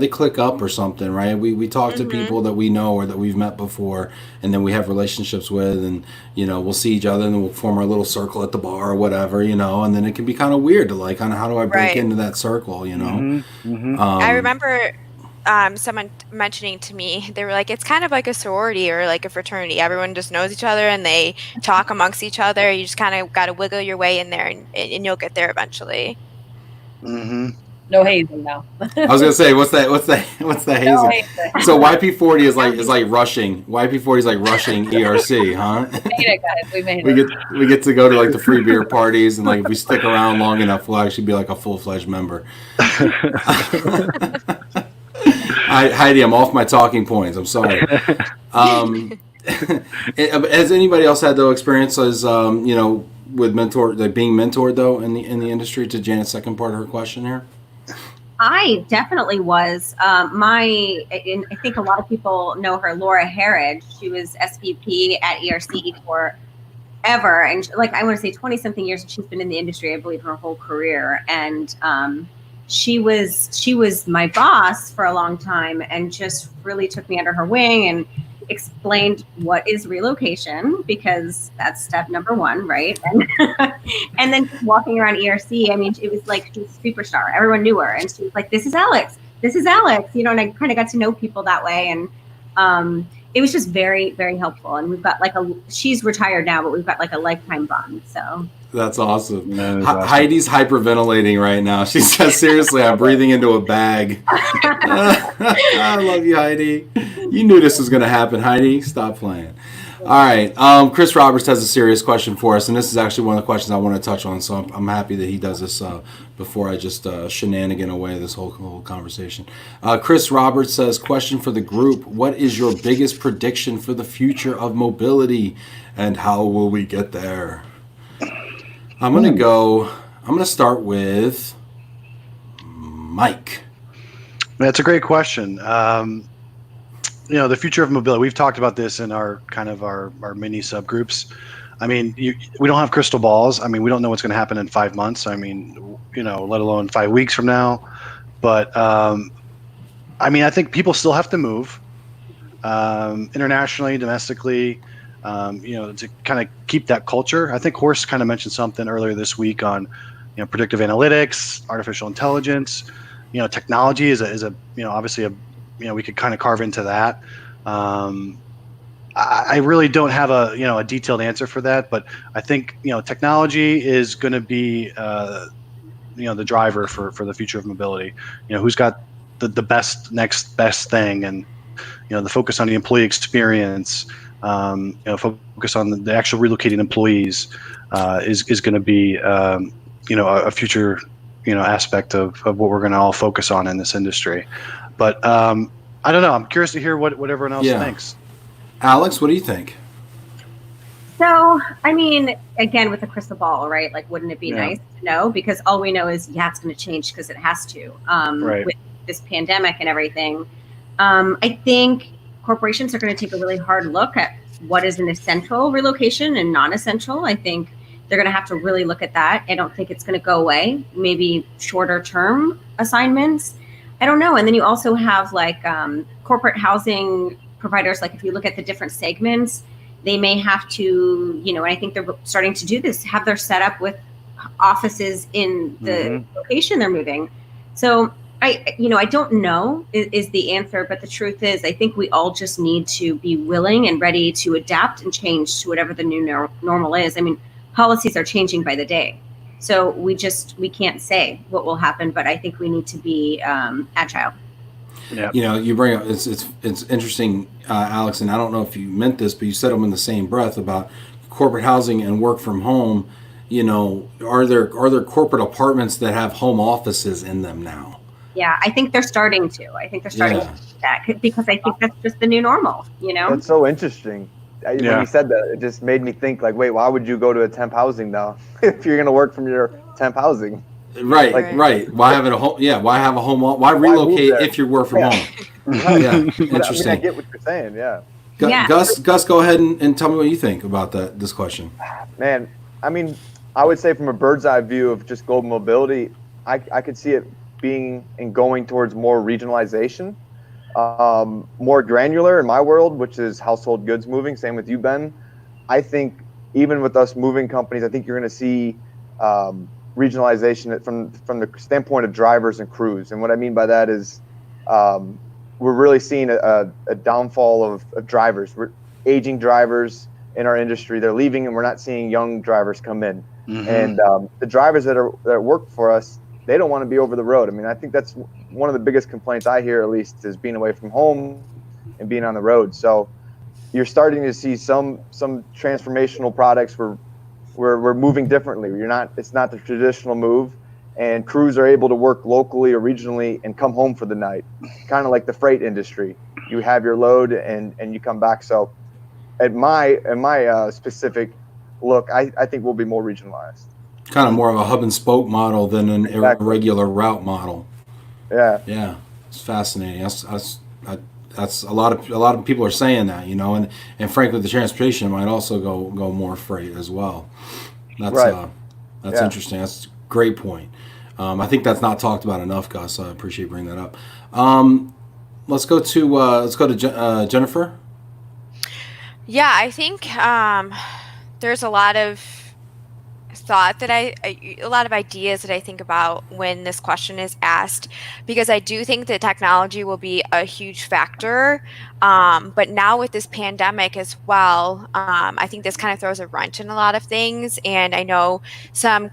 they click up or something, right? We talk to people that we know or that we've met before, and then we have relationships with, and we'll see each other, and then we'll form our little circle at the bar or whatever, and then it can be kind of weird to kind of how do I break into that circle, I remember someone mentioning to me, they were like, it's kind of like a sorority or like a fraternity. Everyone just knows each other and they talk amongst each other. You just kind of got to wiggle your way in there, and you'll get there eventually. No hazing now. I was gonna say, what's that hazing? No hazing. So YP40 is like rushing. YP40 is like rushing ERC, huh? We made it, guys. We made We it. get to go to the free beer parties, and if we stick around long enough, we'll actually be like a full-fledged member. Heidi, I'm off my talking points. I'm sorry. Has anybody else had though experiences, with being mentored though in the industry? To Janet's second part of her question here. I definitely was. I think a lot of people know her, Laura Harridge. She was SVP at ERC forever, and I want to say 20-something years. She's been in the industry, I believe, her whole career, and she was my boss for a long time, and just really took me under her wing and explained what is relocation, because that's step number 1, right? And then walking around ERC, it was like she was a superstar. Everyone knew her, and she was like, "This is Alex. This is Alex." And I kind of got to know people that way, and it was just very, very helpful. And we've got she's retired now, but we've got a lifetime bond. So that's awesome. Heidi's hyperventilating right now. She says, seriously, I'm breathing into a bag. I love you, Heidi. You knew this was going to happen, Heidi. Stop playing. All right. Chris Roberts has a serious question for us, and this is actually one of the questions I want to touch on. So I'm happy that he does this before I just shenanigan away this whole conversation. Chris Roberts says, question for the group: what is your biggest prediction for the future of mobility, and how will we get there? I'm gonna start with Mike. That's a great question. The future of mobility, we've talked about this in our mini subgroups. I mean, we don't have crystal balls. I mean, we don't know what's going to happen in 5 months. I mean, let alone 5 weeks from now. But I think people still have to move internationally, domestically, to kind of keep that culture. I think Horst kind of mentioned something earlier this week on, predictive analytics, artificial intelligence. Technology is obviously we could kind of carve into that. I really don't have a detailed answer for that, but I think technology is going to be the driver for the future of mobility. Who's got the next best thing, and the focus on the employee experience, focus on the actual relocating employees is going to be a future aspect of what we're going to all focus on in this industry. But I don't know. I'm curious to hear what everyone else thinks. Alex, what do you think? So, I mean, again, with the crystal ball, right? Like, wouldn't it be nice to know? Because all we know is, it's going to change because it has to. Right. With this pandemic and everything. I think corporations are going to take a really hard look at what is an essential relocation and non-essential. I think they're going to have to really look at that. I don't think it's going to go away. Maybe shorter term assignments. I don't know. And then you also have like corporate housing providers. Like if you look at the different segments, they may have to, and I think they're starting to do this, have their setup with offices in the location they're moving. So I don't know is the answer, but the truth is I think we all just need to be willing and ready to adapt and change to whatever the new normal is. I mean, policies are changing by the day. So we can't say what will happen, but I think we need to be agile. Yeah. You bring up it's interesting, Alex, and I don't know if you meant this, but you said them in the same breath about corporate housing and work from home. Are there corporate apartments that have home offices in them now? Yeah, I think they're starting to. to do that because I think that's just the new normal. That's so interesting. When you said that, it just made me think like, wait, why would you go to a temp housing now if you're going to work from your temp housing? Right. Why have a home? Yeah. Why have a home? Why relocate if you work from home? Yeah. Interesting. I get what you're saying. Yeah. Gus, go ahead and tell me what you think about this question. Man, I mean, I would say from a bird's eye view of just global mobility, I could see it being and going towards more regionalization, more granular in my world, which is household goods moving. Same with you, Ben. I think even with us moving companies, I think you're going to see regionalization from the standpoint of drivers and crews. And what I mean by that is we're really seeing a downfall of drivers. We're aging drivers in our industry. They're leaving, and we're not seeing young drivers come in. And the drivers that work for us, they don't want to be over the road. I mean, I think that's one of the biggest complaints I hear, at least, is being away from home and being on the road. So you're starting to see some transformational products where we're moving differently. It's not the traditional move, and crews are able to work locally or regionally and come home for the night, kind of like the freight industry. You have your load and you come back. So at my specific look, I think we'll be more regionalized. Kind of more of a hub and spoke model than an irregular route model. Yeah, it's fascinating. That's a lot of people are saying that, and frankly, the transportation might also go more freight as well. That's interesting. That's a great point. I think that's not talked about enough, Gus. I appreciate you bringing that up. Let's go to Jennifer. Yeah, I think there's a lot of thought that a lot of ideas that I think about when this question is asked, because I do think that technology will be a huge factor. But now with this pandemic as well, I think this kind of throws a wrench in a lot of things. And I know some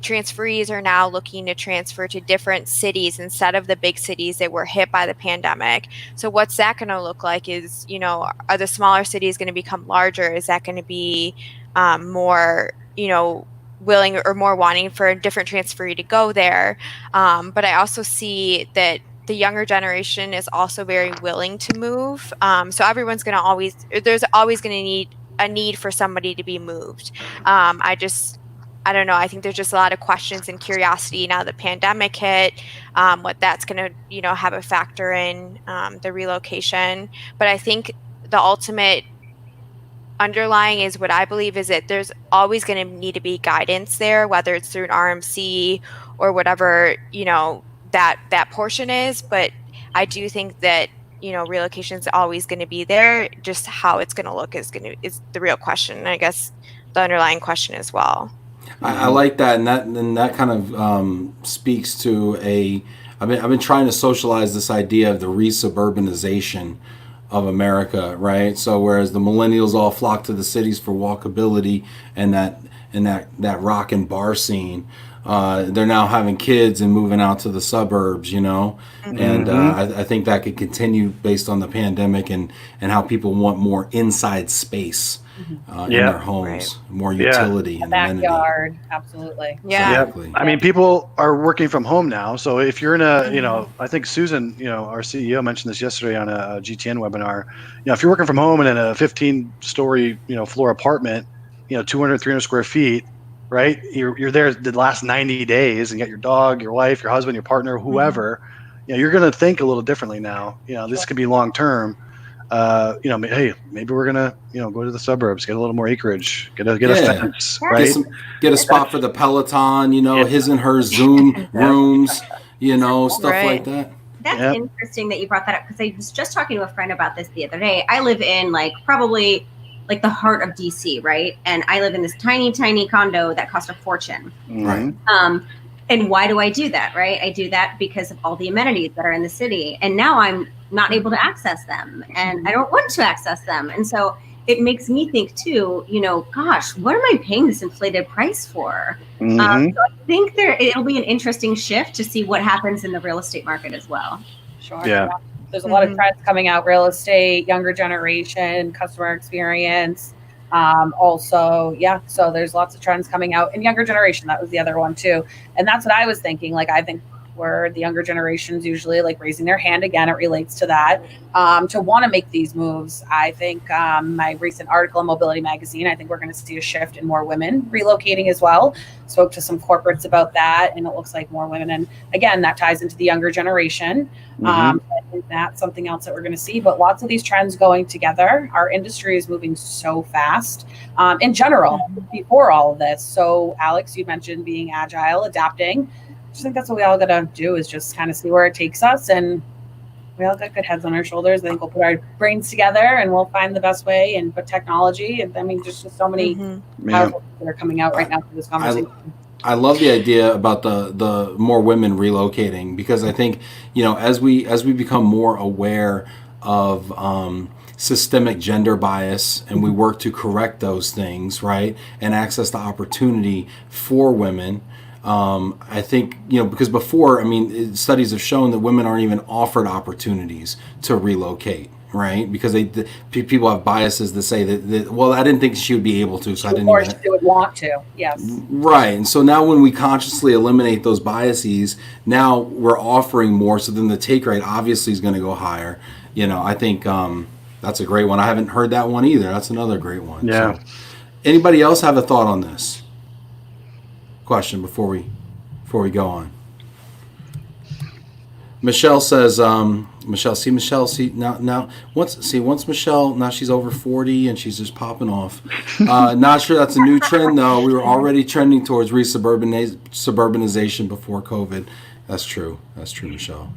transferees are now looking to transfer to different cities instead of the big cities that were hit by the pandemic. So what's that going to look like is, are the smaller cities going to become larger? Is that going to be more, willing or more wanting for a different transferee to go there? But I also see that the younger generation is also very willing to move. So everyone's going to there's always going to need a need for somebody to be moved. I don't know. I think there's just a lot of questions and curiosity now the pandemic hit, what that's going to, have a factor in the relocation. But I think the ultimate underlying is what I believe is that there's always going to need to be guidance there, whether it's through an RMC or whatever, that portion is. But I do think that, relocation is always going to be there. Just how it's going to look is the real question. And I guess the underlying question as well. I like that, and that kind of speaks to I've been trying to socialize this idea of the resuburbanization of America, right? So whereas the millennials all flock to the cities for walkability and that rock and bar scene, they're now having kids and moving out to the suburbs, and I think that could continue based on the pandemic and how people want more inside space. In their homes, more utility and backyard, absolutely. Yeah. Exactly. I mean, people are working from home now. So if you're in I think Susan, our CEO mentioned this yesterday on a GTN webinar. If you're working from home and in a 15-story, floor apartment, 200, 300 square feet, right? You're there the last 90 days and you got your dog, your wife, your husband, your partner, whoever. You're going to think a little differently now. This could be long term. Hey, maybe we're gonna, go to the suburbs, get a little more acreage, get a fence, right? Get a spot for the Peloton, his and her Zoom rooms, stuff like that. That's interesting that you brought that up, because I was just talking to a friend about this the other day. I live in probably the heart of DC, right? And I live in this tiny, tiny condo that cost a fortune. Right. And why do I do that, right? I do that because of all the amenities that are in the city. And now I'm not able to access them, and I don't want to access them. And so it makes me think too, gosh, what am I paying this inflated price for? So I think it'll be an interesting shift to see what happens in the real estate market as well. Sure. Yeah. There's a lot of trends coming out: real estate, younger generation, customer experience. So there's lots of trends coming out in younger generation. That was the other one too. And that's what I was thinking. I think where the younger generations usually raising their hand again, it relates to that, to want to make these moves. I think my recent article in Mobility Magazine, I think we're going to see a shift in more women relocating as well. Spoke to some corporates about that, and it looks like more women. And again, that ties into the younger generation. I think that's something else that we're going to see. But lots of these trends going together. Our industry is moving so fast in general before all of this. So Alex, you mentioned being agile, adapting. I just think that's what we all got to do, is just kind of see where it takes us. And we all got good heads on our shoulders. I think we'll put our brains together and we'll find the best way and put technology. And I mean, just so many powerful that are coming out right now for this conversation. I love the idea about the more women relocating, because I think, as we become more aware of systemic gender bias and we work to correct those things, right, and access to opportunity for women, I think, because before, studies have shown that women aren't even offered opportunities to relocate, right? Because people have biases that say that, well, I didn't think she would be able to, so I didn't. Or she would want to, yes. Right, and so now when we consciously eliminate those biases, now we're offering more, so then the take rate obviously is going to go higher. I think that's a great one. I haven't heard that one either. That's another great one. Yeah. So, anybody else have a thought on this question before we go on? Michelle says, once Michelle, now she's over 40 and she's just popping off. Not sure that's a new trend though. We were already trending towards suburbanization before COVID. That's true, Michelle.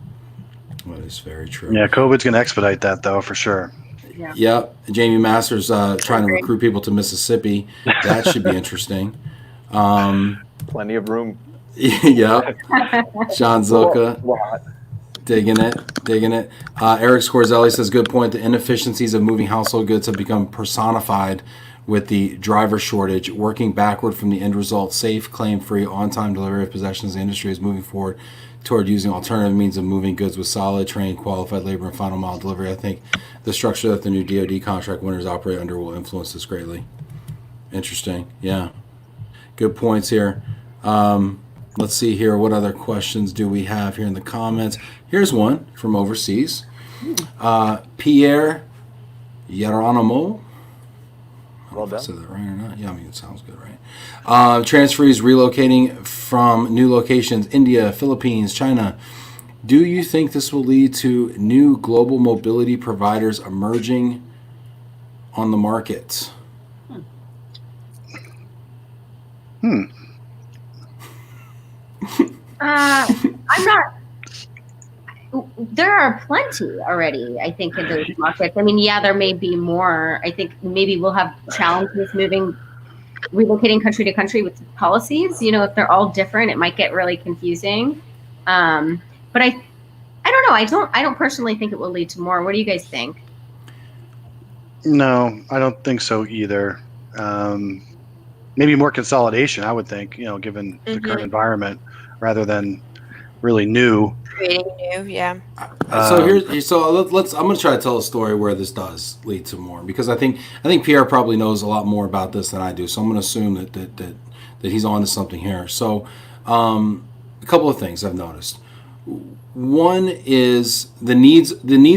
That is very true. Yeah, COVID's going to expedite that though, for sure. Yep. Jamie Masters trying to recruit people to Mississippi. That should be interesting. Plenty of room. Yeah. John Zilka. Digging it. Eric Scorzelli says, good point. The inefficiencies of moving household goods have become personified with the driver shortage. Working backward from the end result, safe, claim-free, on-time delivery of possessions, the industry is moving forward toward using alternative means of moving goods with solid, trained, qualified labor and final mile delivery. I think the structure that the new DoD contract winners operate under will influence this greatly. Interesting. Yeah. Good points here. Let's see here. What other questions do we have here in the comments? Here's one from overseas. Pierre Yaronimo. Well done. I said that right or not? Yeah, I mean, it sounds good, right? Transferees relocating from new locations, India, Philippines, China. Do you think this will lead to new global mobility providers emerging on the market? I'm not. There are plenty already, I think, in those markets. I mean, yeah, there may be more. I think maybe we'll have challenges relocating country to country with policies. You know, if they're all different, it might get really confusing. But I don't know. I don't personally think it will lead to more. What do you guys think? No, I don't think so either. Maybe more consolidation, I would think, given the current environment, rather than really new. Creating new, yeah. So let's. I'm going to try to tell a story where this does lead to more, because I think Pierre probably knows a lot more about this than I do. So I'm going to assume that he's on to something here. So a couple of things I've noticed. One is the needs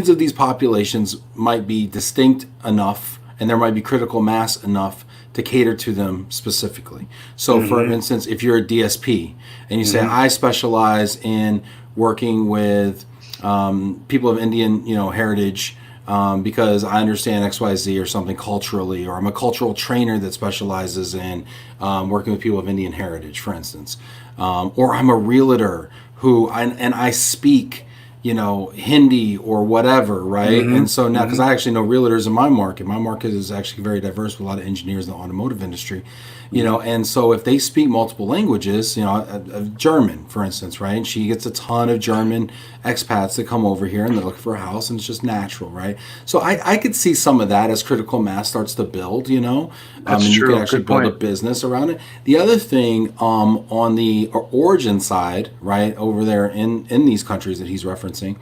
of these populations might be distinct enough, and there might be critical mass enough to cater to them specifically. So for instance, if you're a DSP and you say, I specialize in working with people of Indian, heritage, because I understand XYZ or something culturally, or I'm a cultural trainer that specializes in working with people of Indian heritage, for instance, or I'm a realtor who I speak Hindi or whatever, right? And so now, because I actually know realtors in my market is actually very diverse with a lot of engineers in the automotive industry, and so if they speak multiple languages, German, for instance, right? And she gets a ton of German expats that come over here and they look for a house, and it's just natural, right? So I could see some of that as critical mass starts to build, and you can actually build a business around it. The other thing on the origin side, right, over there in these countries that he's referencing,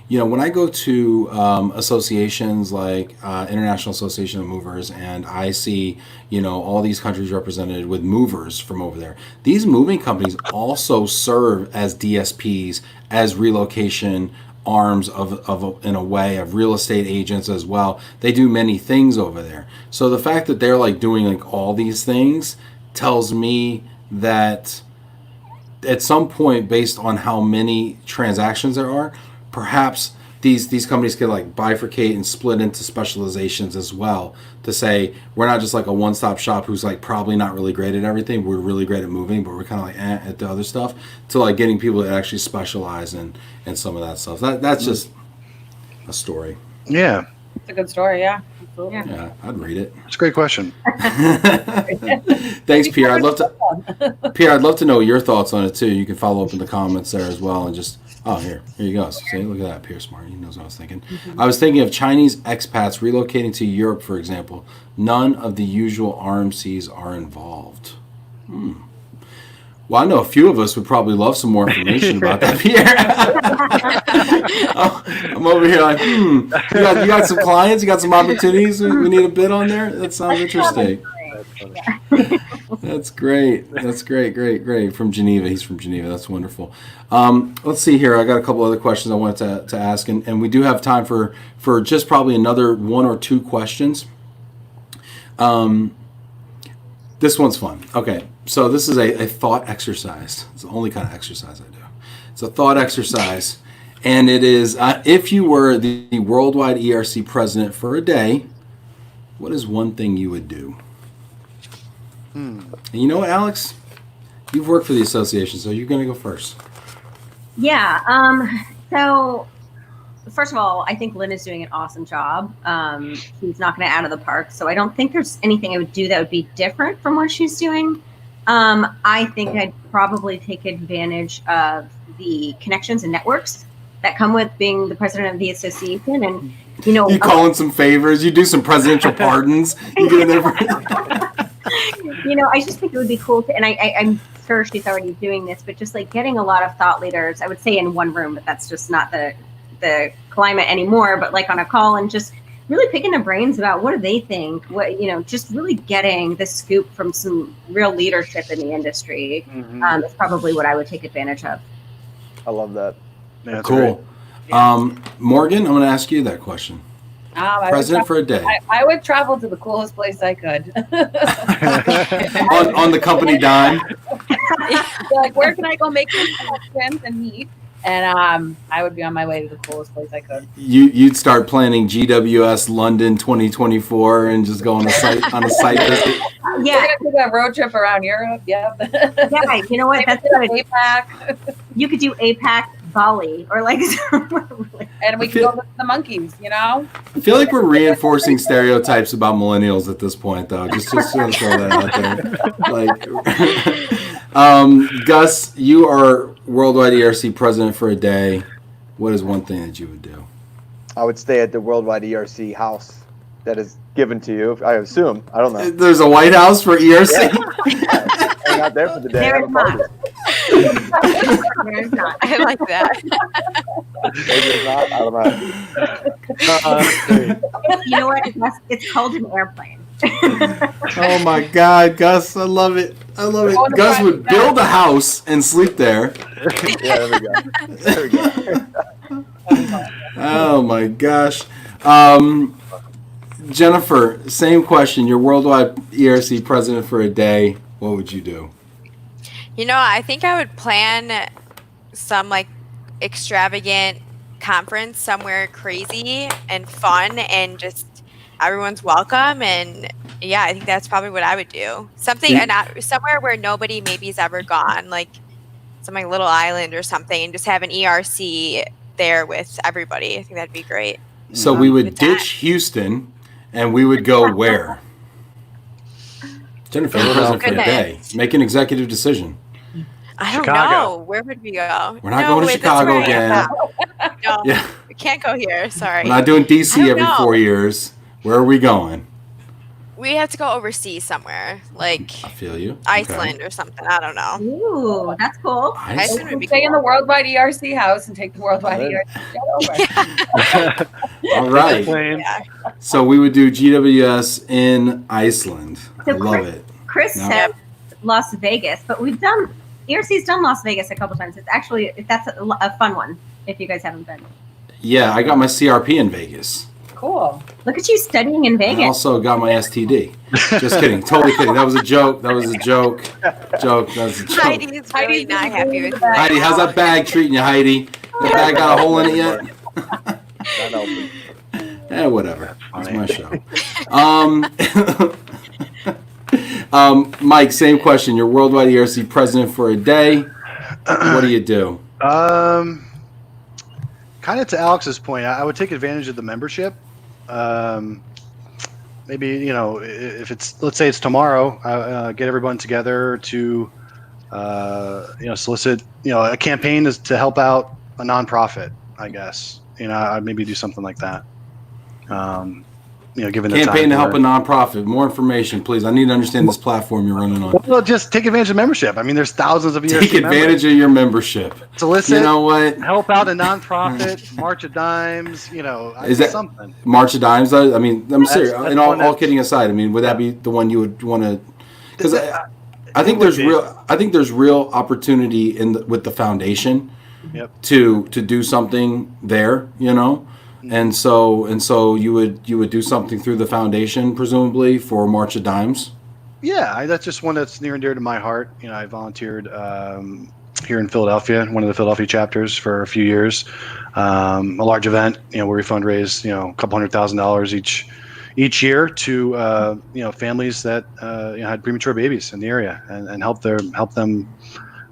when I go to associations like International Association of Movers, and I see, all these countries represented with movers from over there, these moving companies also serve as DSPs, as relocation arms of in a way of real estate agents as well. They do many things over there. So the fact that they're like doing like all these things tells me that at some point, based on how many transactions there are, perhaps these companies could like bifurcate and split into specializations as well, to say we're not just like a one-stop shop who's like probably not really great at everything, we're really great at moving, but we're kind of like at the other stuff, to like getting people that actually specialize in some of that stuff. That's just a story. It's a good story. Yeah, absolutely. Yeah, I'd read it. It's a great question. Thanks, Pierre. I'd love to know your thoughts on it too. You can follow up in the comments there as well, and just here you go. See, look at that. Pierre's smart. He knows what I was thinking. I was thinking of Chinese expats relocating to Europe, for example. None of the usual RMCs are involved. Well, I know a few of us would probably love some more information about that, Pierre. I'm over here like, you got some clients, you got some opportunities we need a bid on there? That sounds interesting. That's great. That's great. From Geneva. He's from Geneva. That's wonderful. Let's see here. I got a couple other questions I wanted to ask, and we do have time for just probably another one or two questions. This one's fun. Okay, so this is a thought exercise. It's the only kind of exercise I do. It's a thought exercise, and it is, if you were the worldwide ERC president for a day, what is one thing you would do? And you know what, Alex? You've worked for the association, so you're going to go first. Yeah. So first of all, I think Lynn is doing an awesome job. She's knocking it out of the park. So I don't think there's anything I would do that would be different from what she's doing. I think I'd probably take advantage of the connections and networks that come with being the president of the association, and you call in some favors, you do some presidential pardons. You get in there for I just think it would be cool to, and I'm sure she's already doing this, but just like getting a lot of thought leaders, I would say in one room, but that's just not the climate anymore, but like on a call and just really picking their brains about what do they think, what, just really getting the scoop from some real leadership in the industry is probably what I would take advantage of. I love that. Yeah, that's cool. Morgan, I'm going to ask you that question. President for a day. I would travel to the coolest place I could. on the company dime. So, like, where can I go make connections and meet? And I would be on my way to the coolest place I could. You'd start planning GWS London 2024 and just go on a site visit. Yeah, we're gonna do a road trip around Europe. Yep. Yeah, you know what? That's good. APAC. You could do APAC, Bali, or like, and we can go with the monkeys. I feel like we're reinforcing stereotypes about millennials at this point, though. Just to throw that out there. Like, Gus, you are Worldwide ERC president for a day. What is one thing that you would do? I would stay at the Worldwide ERC house that is given to you, I assume. I don't know. There's a White House for ERC? Yeah. Hang out there for the day. There Have a party. There's not. I like that. Maybe it's not. I don't know. You know what? It's called an airplane. Oh my God, Gus, I love it. Gus would build a house and sleep there. Yeah, there we go. Oh my gosh. Jennifer, same question. You're Worldwide ERC president for a day. What would you do? I think I would plan some like extravagant conference somewhere crazy and fun and just everyone's welcome. And yeah, I think that's probably what I would do. Something somewhere where nobody maybe has ever gone, like some like little island or something, and just have an ERC there with everybody. I think that'd be great. So we would ditch Houston and we would go where? Jennifer, you're president for a day. Make an executive decision. I don't Chicago. know. Where would we go? We're not going to Chicago again. No, Yeah. we can't go here. Sorry. We're not doing DC I don't every know. 4 years. Where are we going? We have to go overseas somewhere, like I feel you. Iceland or something. I don't know. Ooh, that's cool. Okay. Iceland would be stay in the cool. Worldwide ERC house and take the Worldwide ERC jet over. All right. Plane. Yeah. So we would do GWS in Iceland. I So love it. Chris No. said Las Vegas, but ERC's done Las Vegas a couple times. That's a fun one if you guys haven't been. Yeah, I got my CRP in Vegas. Cool. Look at you studying in I Vegas. also got my STD. Just kidding. Totally kidding. That was a joke. That was a joke. That was a joke. Heidi's really not happy with me. Heidi, how's that bag treating you, Heidi? The bag got a hole in it yet? Not open. Whatever. It's my show. Mike, same question. You're Worldwide ERC president for a day. What do you do? Kind of to Alex's point, I would take advantage of the membership. Maybe, if it's, let's say it's tomorrow, get everyone together to, solicit, a campaign is to help out a nonprofit, I guess. I'd maybe do something like that. Given the Campaign time to help a for it. nonprofit. More information, please. I need to understand this platform you're running on. Well, just take advantage of membership. I mean, there's thousands of ERC Take advantage of your membership. Solicit, You know what? help out a nonprofit, March of Dimes, Is that- something. March of Dimes. I mean, I'm That's- serious. that's And one all that- kidding aside, I mean, would that be the one you would want to? Because I think It would there's be. real opportunity with the foundation Yep. to do something there. And so you would do something through the foundation, presumably for March of Dimes. Yeah, that's just one that's near and dear to my heart. I volunteered here in Philadelphia, one of the Philadelphia chapters for a few years. A large event, where we fundraise, a couple $100,000 each year to families that had premature babies in the area and help them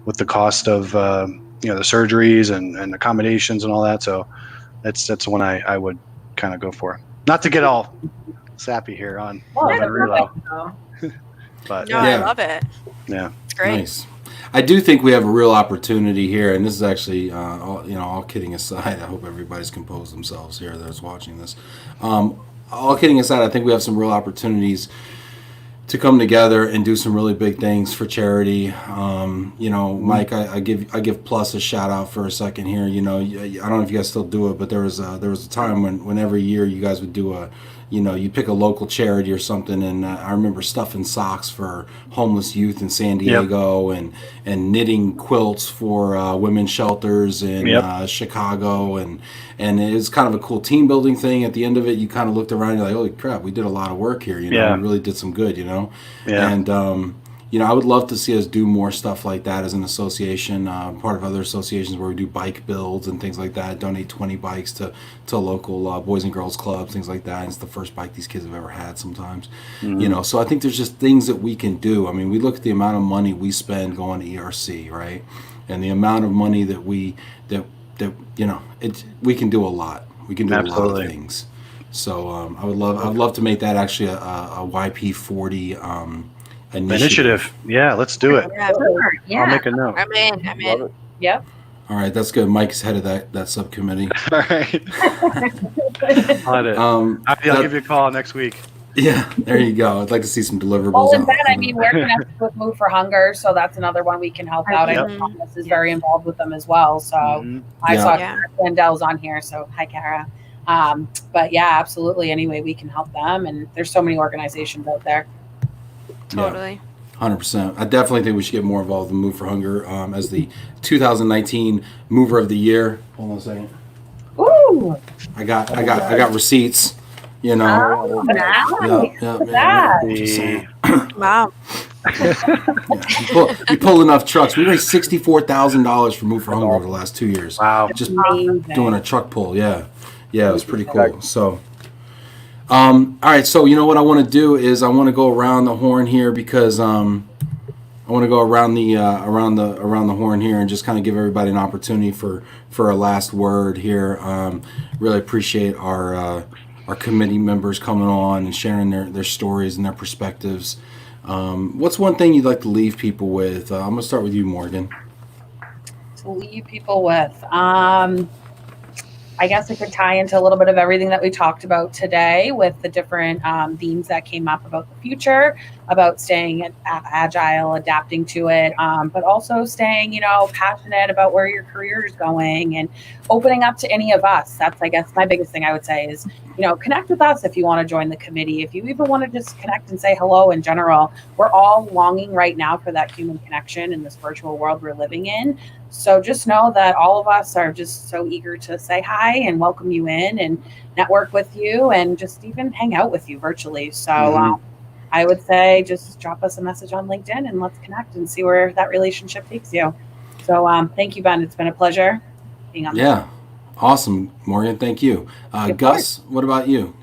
with the cost of the surgeries and accommodations and all that. So that's one I would kind of go for. Not to get all sappy here on Oh, Love and Relo, Oh. but No, Yeah. I love it. yeah. It's great. Nice. I do think we have a real opportunity here, and this is actually, all kidding aside, I hope everybody's composed themselves here that's watching this. All kidding aside, I think we have some real opportunities to come together and do some really big things for charity. Mike, I give Plus a shout out for a second here. I don't know if you guys still do it, but there was a time when every year you guys would do you pick a local charity or something, and I remember stuffing socks for homeless youth in San Diego, and knitting quilts for women's shelters in Chicago, and it was kind of a cool team building thing. At the end of it, you kind of looked around and you're like, holy crap, we did a lot of work here. We really did some good. And I would love to see us do more stuff like that as an association, part of other associations where we do bike builds and things like that, donate 20 bikes to local boys and girls clubs, things like that. And it's the first bike these kids have ever had sometimes. So I think there's just things that we can do. I mean, we look at the amount of money we spend going to ERC, right? And the amount of money that we can do a lot. We can do a lot of things. So I would love to make that actually a YP40 initiative. Yeah, let's do it. Yeah. I'll make a note. I'm in. Yep. All right, that's good. Mike's head of that subcommittee. All right. I'll give you a call next week. Yeah, there you go. I'd like to see some deliverables. Well, and then, we're connected with Move for Hunger, so that's another one we can help out. I know Thomas is very involved with them as well. So I saw Kara Sandell's on here, so hi, Kara. But yeah, absolutely. Anyway, we can help them, and there's so many organizations out there. Totally. 100%. I definitely think we should get more involved in Move for Hunger as the 2019 Mover of the Year. Hold on a second. Ooh. I got receipts. Oh, nice. Wow. You pull enough trucks. We raised $64,000 for Move for Hunger over the last 2 years. Wow. Just doing a truck pull. Yeah, it was pretty cool. So. All right, so what I want to do is I want to go around the horn here because I want to go around the horn here and just kind of give everybody an opportunity for a last word here. Really appreciate our committee members coming on and sharing their stories and their perspectives. What's one thing you'd like to leave people with? I'm gonna start with you, Morgan. To leave people with. I guess it could tie into a little bit of everything that we talked about today with the different themes that came up about the future, about staying agile, adapting to it, but also staying, passionate about where your career is going and opening up to any of us. That's, I guess, my biggest thing I would say is, connect with us if you want to join the committee. If you even want to just connect and say hello in general, we're all longing right now for that human connection in this virtual world we're living in. So just know that all of us are just so eager to say hi and welcome you in and network with you and just even hang out with you virtually. So I would say just drop us a message on LinkedIn and let's connect and see where that relationship takes you. So thank you, Ben. It's been a pleasure being on. Yeah. Awesome, Morgan. Thank you. Gus, what about you?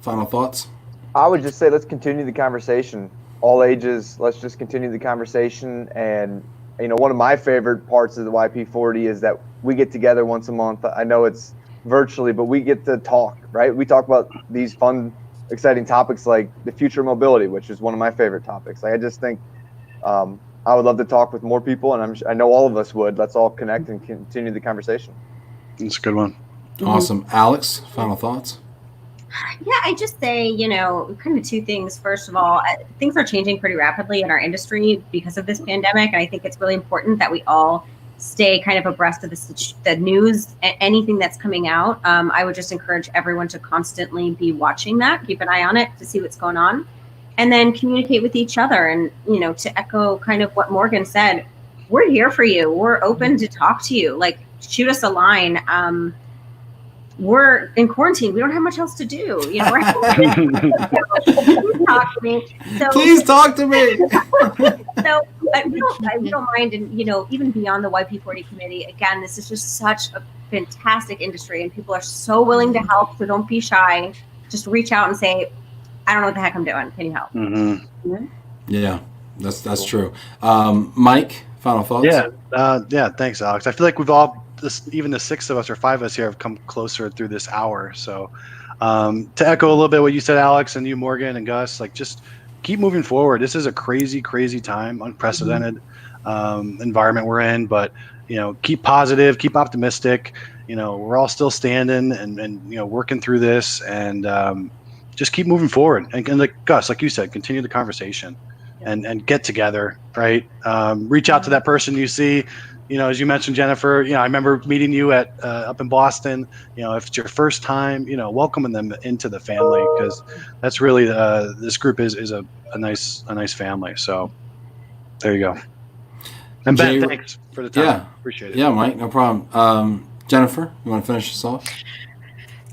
Final thoughts? I would just say let's continue the conversation. All ages, let's just continue the conversation. And one of my favorite parts of the YP40 is that we get together once a month. I know it's virtually, but we get to talk, right? We talk about these fun, exciting topics like the future of mobility, which is one of my favorite topics. I just think I would love to talk with more people, and I know all of us would. Let's all connect and continue the conversation. That's a good one. Awesome. Alex, final thoughts? Yeah, I just say, kind of two things. First of all, things are changing pretty rapidly in our industry because of this pandemic. And I think it's really important that we all stay kind of abreast of the news, anything that's coming out. I would just encourage everyone to constantly be watching that, keep an eye on it to see what's going on, and then communicate with each other. And, to echo kind of what Morgan said, we're here for you. We're open to talk to you. Like, shoot us a line. We're in quarantine. We don't have much else to do. Please talk to me. Please talk to me. So we don't mind, and even beyond the YP40 committee. Again, this is just such a fantastic industry, and people are so willing to help. So don't be shy. Just reach out and say, "I don't know what the heck I'm doing. Can you help?" Mm-hmm. Yeah, that's true. Mike, final thoughts? Yeah. Thanks, Alex. I feel like we've all. Even the six of us or five of us here have come closer through this hour. So to echo a little bit what you said, Alex, and you, Morgan, and Gus, like just keep moving forward. This is a crazy, crazy time, unprecedented environment we're in, but keep positive, keep optimistic. We're all still standing and working through this, and just keep moving forward. And like Gus, like you said, continue the conversation and get together, right? Reach out to that person you see. As you mentioned, Jennifer, I remember meeting you at up in Boston. If it's your first time, welcoming them into the family, because that's really this group is a nice family. So there you go. And Ben, thanks for the time. Yeah, appreciate it. Yeah, Mike, no problem. Jennifer, you want to finish this off?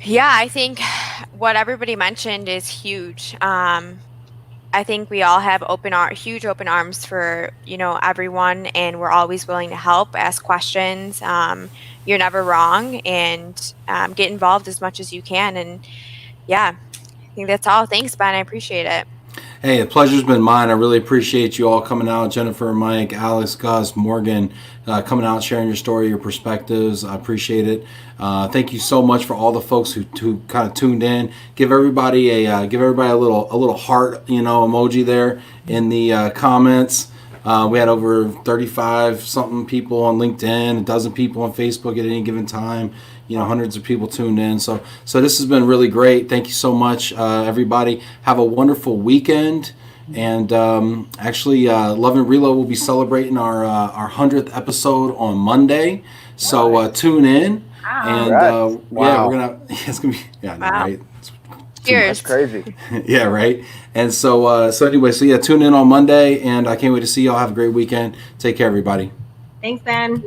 Yeah, I think what everybody mentioned is huge. I think we all have huge open arms for, everyone, and we're always willing to help, ask questions. You're never wrong, and get involved as much as you can. And yeah, I think that's all. Thanks, Ben. I appreciate it. Hey, the pleasure's been mine. I really appreciate you all coming out. Jennifer, Mike, Alex, Gus, Morgan, coming out, sharing your story, your perspectives. I appreciate it. Thank you so much for all the folks who kind of tuned in. Give everybody a little heart, emoji there in the comments. We had over 35 something people on LinkedIn, a dozen people on Facebook at any given time. Hundreds of people tuned in. So this has been really great. Thank you so much, everybody. Have a wonderful weekend. And actually, Love and Reload will be celebrating our 100th episode on Monday. So tune in. And Congrats. yeah, we're gonna. It's gonna be right. Cheers. That's crazy. Yeah, right. And so anyway, yeah, tune in on Monday, and I can't wait to see y'all. Have a great weekend. Take care, everybody. Thanks, Ben.